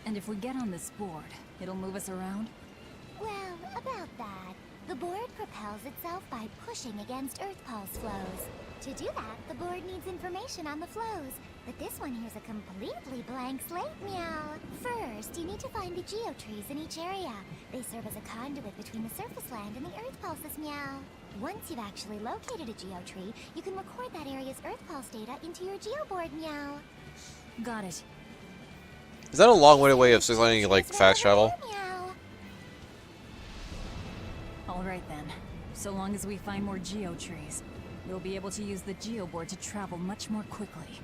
And if we get on this board, it'll move us around? Well, about that. The board propels itself by pushing against Earth pulse flows. To do that, the board needs information on the flows. But this one here's a completely blank slate, Meow. First, you need to find the geotrees in each area. They serve as a conduit between the surface land and the Earth pulses, Meow. Once you've actually located a geotree, you can record that area's Earth pulse data into your geoboard, Meow. Got it. Is that a long-winded way of signaling, like, fast travel? Meow. Alright then. So long as we find more geotrees, we'll be able to use the geoboard to travel much more quickly.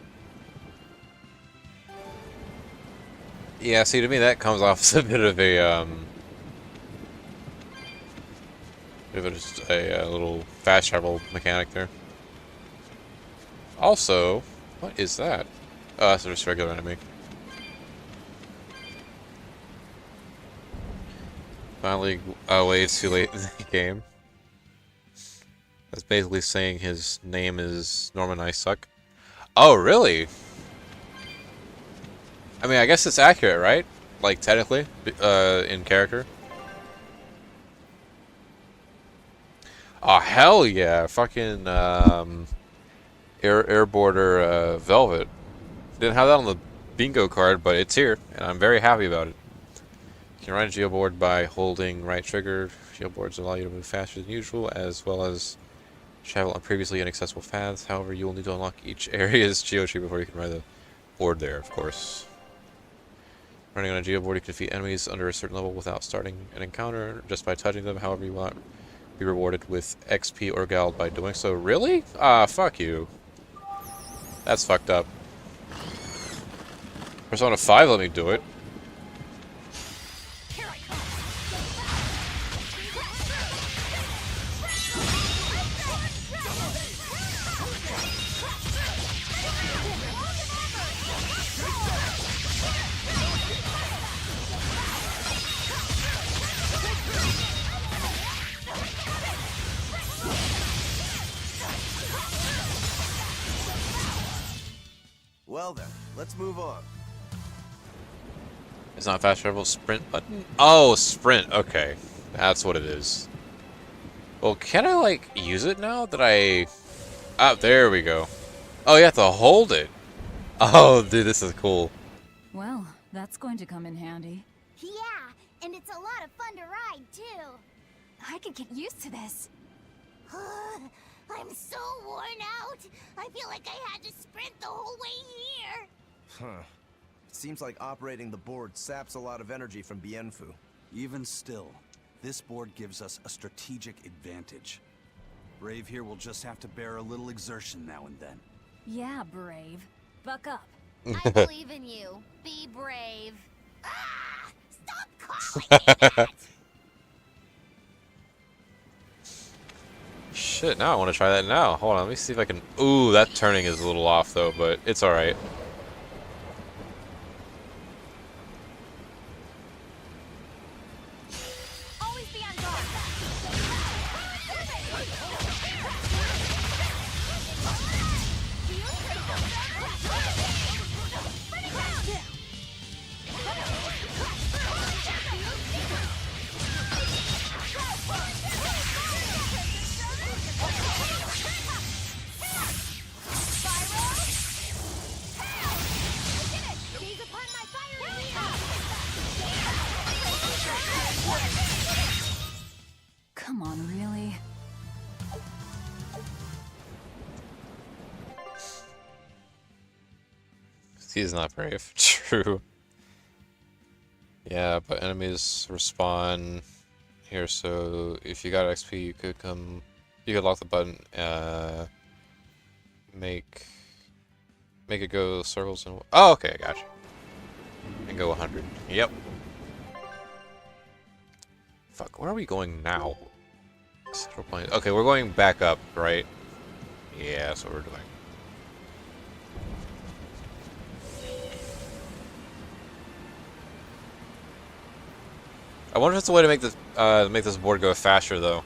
Yeah, see, to me that comes off as a bit of a, just a little fast travel mechanic there. Also, what is that? Oh, that's just a regular enemy. Finally, way too late in the game. That's basically saying his name is Norman I Suck. Oh, really? I mean, I guess it's accurate, right? Like, technically, in character. Oh, hell yeah. Fucking, Airboarder, Velvet. Didn't have that on the bingo card, but it's here, and I'm very happy about it. You can ride a geoboard by holding right trigger. Geoboards allow you to move faster than usual, as well as travel on previously inaccessible paths. However, you will need to unlock each area's geotree before you can ride the board there, of course. Running on a geoboard, you can defeat enemies under a certain level without starting an encounter, just by touching them. However, you will not Be rewarded with XP or gold by doing so. Really? Ah, fuck you. That's fucked up. Persona 5 let me do it. Well then, let's move on. It's not fast travel, sprint button? Oh, sprint. Okay. That's what it is. Well, can I, like, use it now that I... Ah, there we go. Oh, you have to hold it. Oh, dude, this is cool. Well, that's going to come in handy. Yeah, and it's a lot of fun to ride, too. I could get used to this. I'm so worn out. I feel like I had to sprint the whole way here. Huh. Seems like operating the board saps a lot of energy from Bienfu. Even still, this board gives us a strategic advantage. Brave here will just have to bear a little exertion now and then. Yeah, Brave. Buck up. I believe in you. Be brave. Ah! Stop calling me that! Shit, now I want to try that now. Hold on, let me see if I can... Ooh, that turning is a little off, though, but it's alright. Always be on guard. Come on, really? He's not brave. True. Yeah, but enemies respawn here, so if you got XP, you could come... You could lock the button, make it go circles and... Oh, okay, gotcha. And go 100. Yep. Fuck, where are we going now? Central plane. Okay, we're going back up, right? Yeah, that's what we're doing. I wonder if it's a way to make this board go faster, though.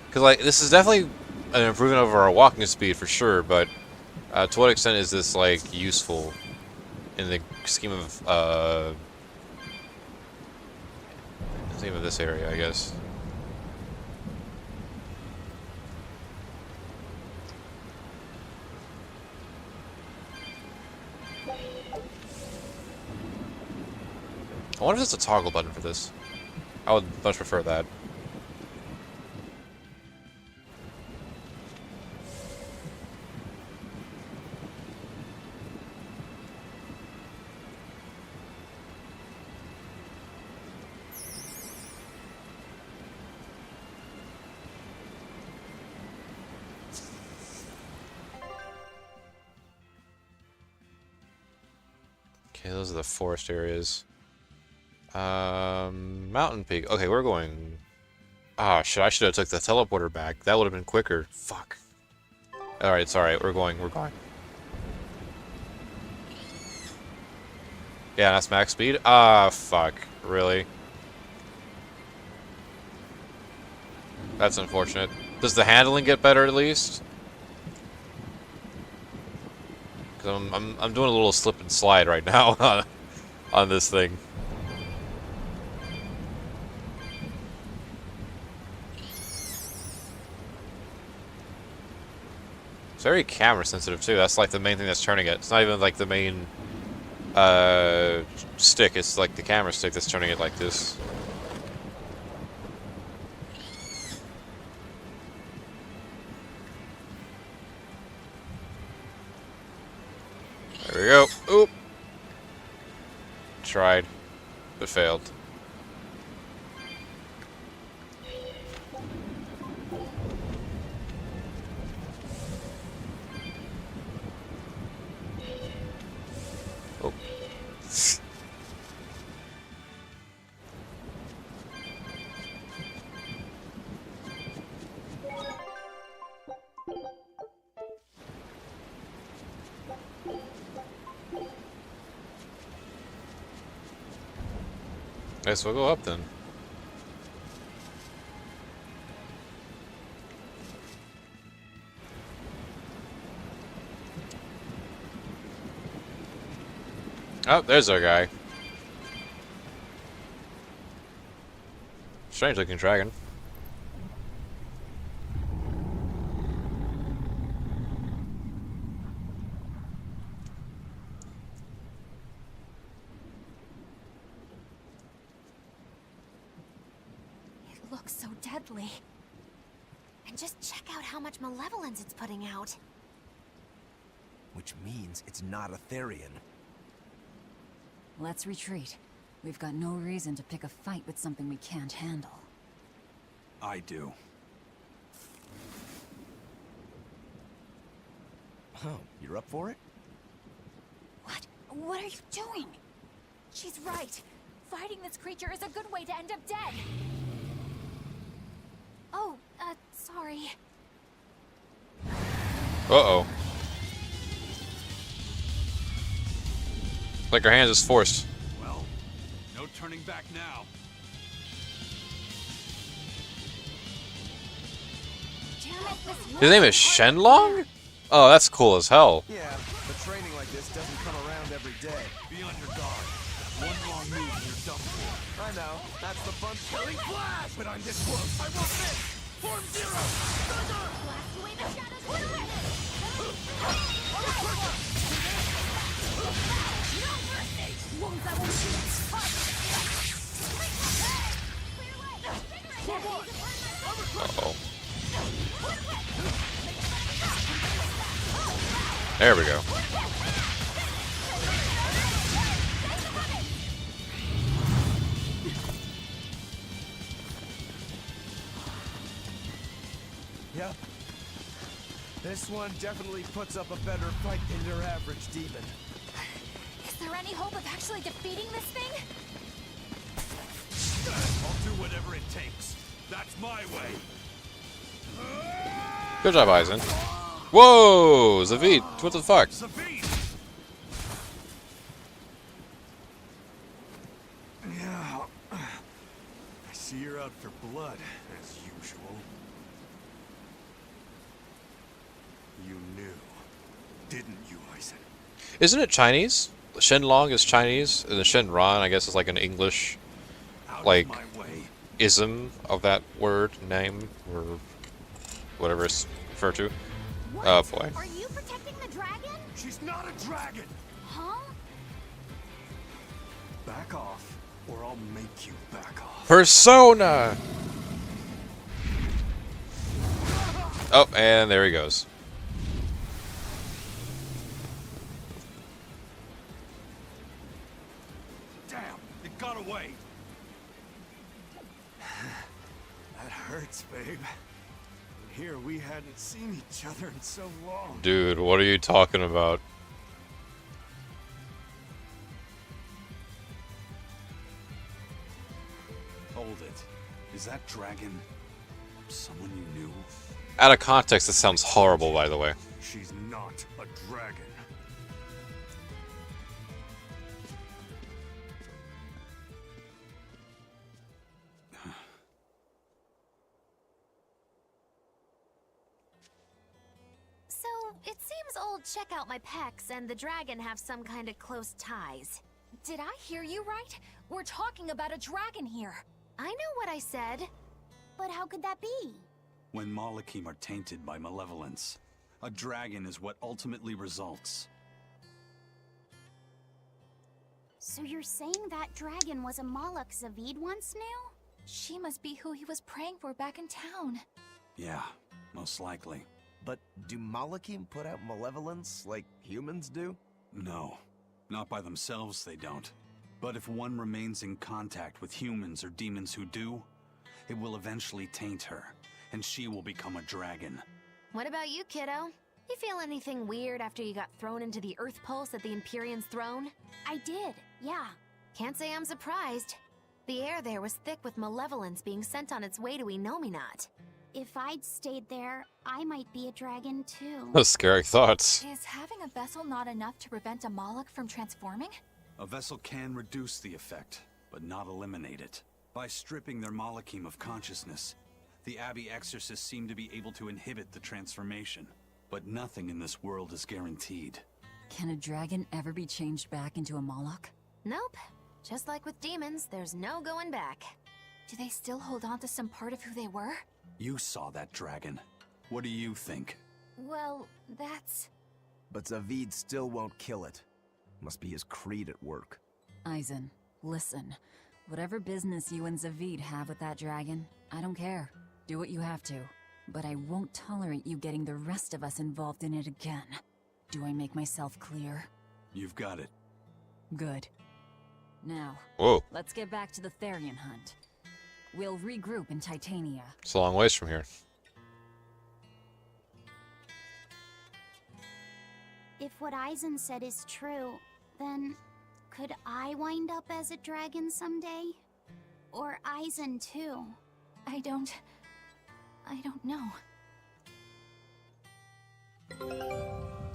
Because, like, this is definitely an improvement over our walking speed, for sure, but to what extent is this, like, useful in the scheme of this area, I guess? I wonder if there's a toggle button for this. I would much prefer that. Okay, those are the forest areas. Mountain Peak. Okay, we're going... Ah, shit, I should have took the teleporter back. That would have been quicker. Fuck. Alright, it's alright. We're going. Yeah, that's max speed? Ah, fuck. Really? That's unfortunate. Does the handling get better at least? Because I'm doing a little slip and slide right now on this thing. It's very camera sensitive too. That's like the main thing that's turning it. It's not even like the main stick. It's like the camera stick that's turning it like this. There we go. Oop. Tried, but failed. Guess we'll go up then. Oh, there's our guy. Strange looking dragon. It looks so deadly. And just check out how much malevolence it's putting out. Which means it's not a Therian. Let's retreat. We've got no reason to pick a fight with something we can't handle. I do. Oh, you're up for it? What? What are you doing? She's right. Fighting this creature is a good way to end up dead. Oh, sorry. Uh-oh. Like our hands is forced. Well, no turning back now. His name is Shenlong? Oh, that's cool as hell. Yeah, but training like this doesn't come around every day. Be on your guard. One wrong move and you're done for. I know, that's the fun. Killing flash! But I'm this close. I won't miss! Form zero! Thunder! Blast away the shadows with a Wounds that won't shoot. Uh-oh. There we go. Yep. This one definitely puts up a better fight than your average demon. Is there any hope of actually defeating this thing? I'll do whatever it takes. That's my way. Good job, Eisen. Whoa! Zavid! What the fuck? Yeah. I see you're out for blood, as usual. You knew, didn't you, Eisen? Isn't it Chinese? Shenlong is Chinese, and the Shenron, I guess, is like an English, like, ism of that word, name, or whatever it's referred to. Oh boy. Are you protecting the dragon? She's not a dragon! Huh? Back off, or I'll make you back off. Persona! Oh, and there he goes. Damn, it got away. That hurts, babe. Here we hadn't seen each other in so long. Dude, what are you talking about? Hold it. Is that dragon someone you knew? Out of context, it sounds horrible, by the way. She's not a dragon. So, it seems old Check Out My Pecs and the dragon have some kind of close ties. Did I hear you right? We're talking about a dragon here. I know what I said. But how could that be? When Malachim are tainted by malevolence, a dragon is what ultimately results. So you're saying that dragon was a Malak Zavid once knew? She must be who he was praying for back in town. Yeah, most likely. But do Malachim put out malevolence like humans do? No, not by themselves they don't. But if one remains in contact with humans or demons who do, it will eventually taint her, and she will become a dragon. What about you, kiddo? You feel anything weird after you got thrown into the Earth Pulse at the Empyrean's throne? I did, yeah. Can't say I'm surprised. The air there was thick with malevolence being sent on its way to Enominat. If I'd stayed there, I might be a dragon too. Those scary thoughts. Is having a vessel not enough to prevent a Malak from transforming? A vessel can reduce the effect, but not eliminate it. By stripping their molecule of consciousness, the Abbey exorcists seem to be able to inhibit the transformation. But nothing in this world is guaranteed. Can a dragon ever be changed back into a Moloch? Nope. Just like with demons, there's no going back. Do they still hold on to some part of who they were? You saw that dragon. What do you think? Well, that's... But Zavid still won't kill it. Must be his creed at work. Eisen, listen. Whatever business you and Zavid have with that dragon, I don't care. Do what you have to. But I won't tolerate you getting the rest of us involved in it again. Do I make myself clear? You've got it. Good. Now, Whoa. let's get back to the Therian hunt. We'll regroup in Titania. It's a long ways from here. If what Eisen said is true, then could I wind up as a dragon someday? Or Eisen too? I don't know.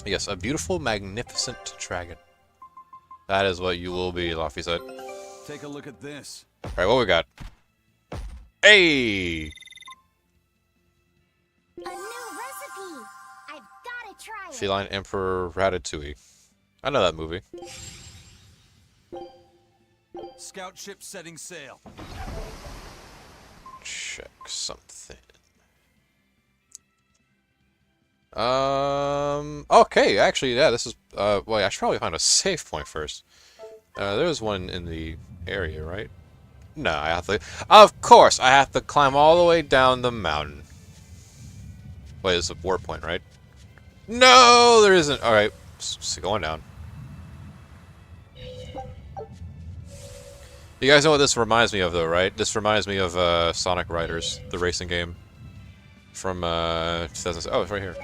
Yes, a beautiful, magnificent dragon. That is what you will be, Laffy said. Take a look at this. Alright, what we got? Hey! A new recipe! I've gotta try it! Feline Emperor Ratatouille. I know that movie. Scout ship setting sail. Check something. Okay, actually, yeah, this is, well, I should probably find a safe point first. There's one in the area, right? No, I have to, of course, I have to climb all the way down the mountain. Wait, it's a warp point, right? No, there isn't. Alright, going down. You guys know what this reminds me of, though, right? This reminds me of Sonic Riders, the racing game from 2000. Oh, it's right here.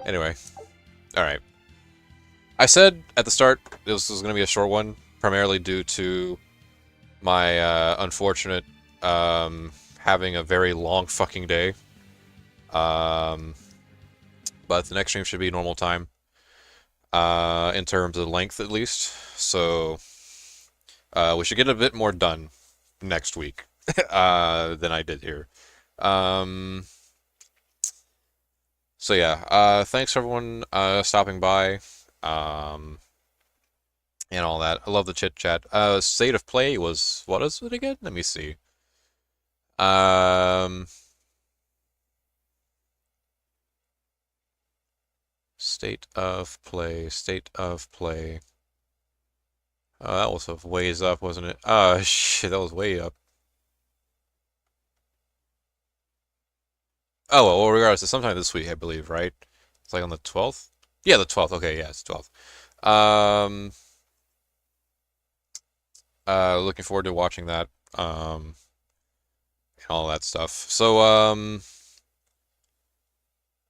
Anyway, all right. I said at the start this was going to be a short one, primarily due to my unfortunate having a very long fucking day. But the next stream should be normal time, in terms of length at least. So we should get a bit more done next week than I did here. So yeah, thanks everyone stopping by, and all that. I love the chit chat. State of play was, what is it again? Let me see. State of play, state of play. That was a ways up, wasn't it? Shit, that was way up. Oh, well, regardless, it's sometime this week, I believe, right? It's like on the 12th? Yeah, the 12th. Okay, yeah, it's 12th. Looking forward to watching that, and all that stuff. So,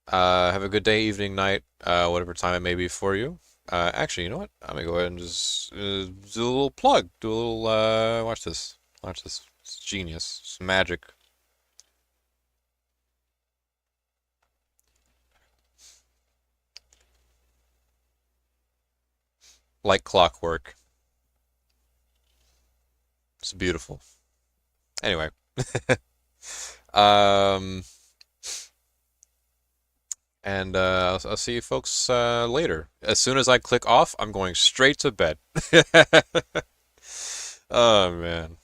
have a good day, evening, night, whatever time it may be for you. Actually, you know what? I'm gonna go ahead and just do a little plug. Do a little, watch this. Watch this. It's genius. It's magic. Like clockwork. It's beautiful. Anyway. And I'll see you folks later. As soon as I click off, I'm going straight to bed. Oh, man.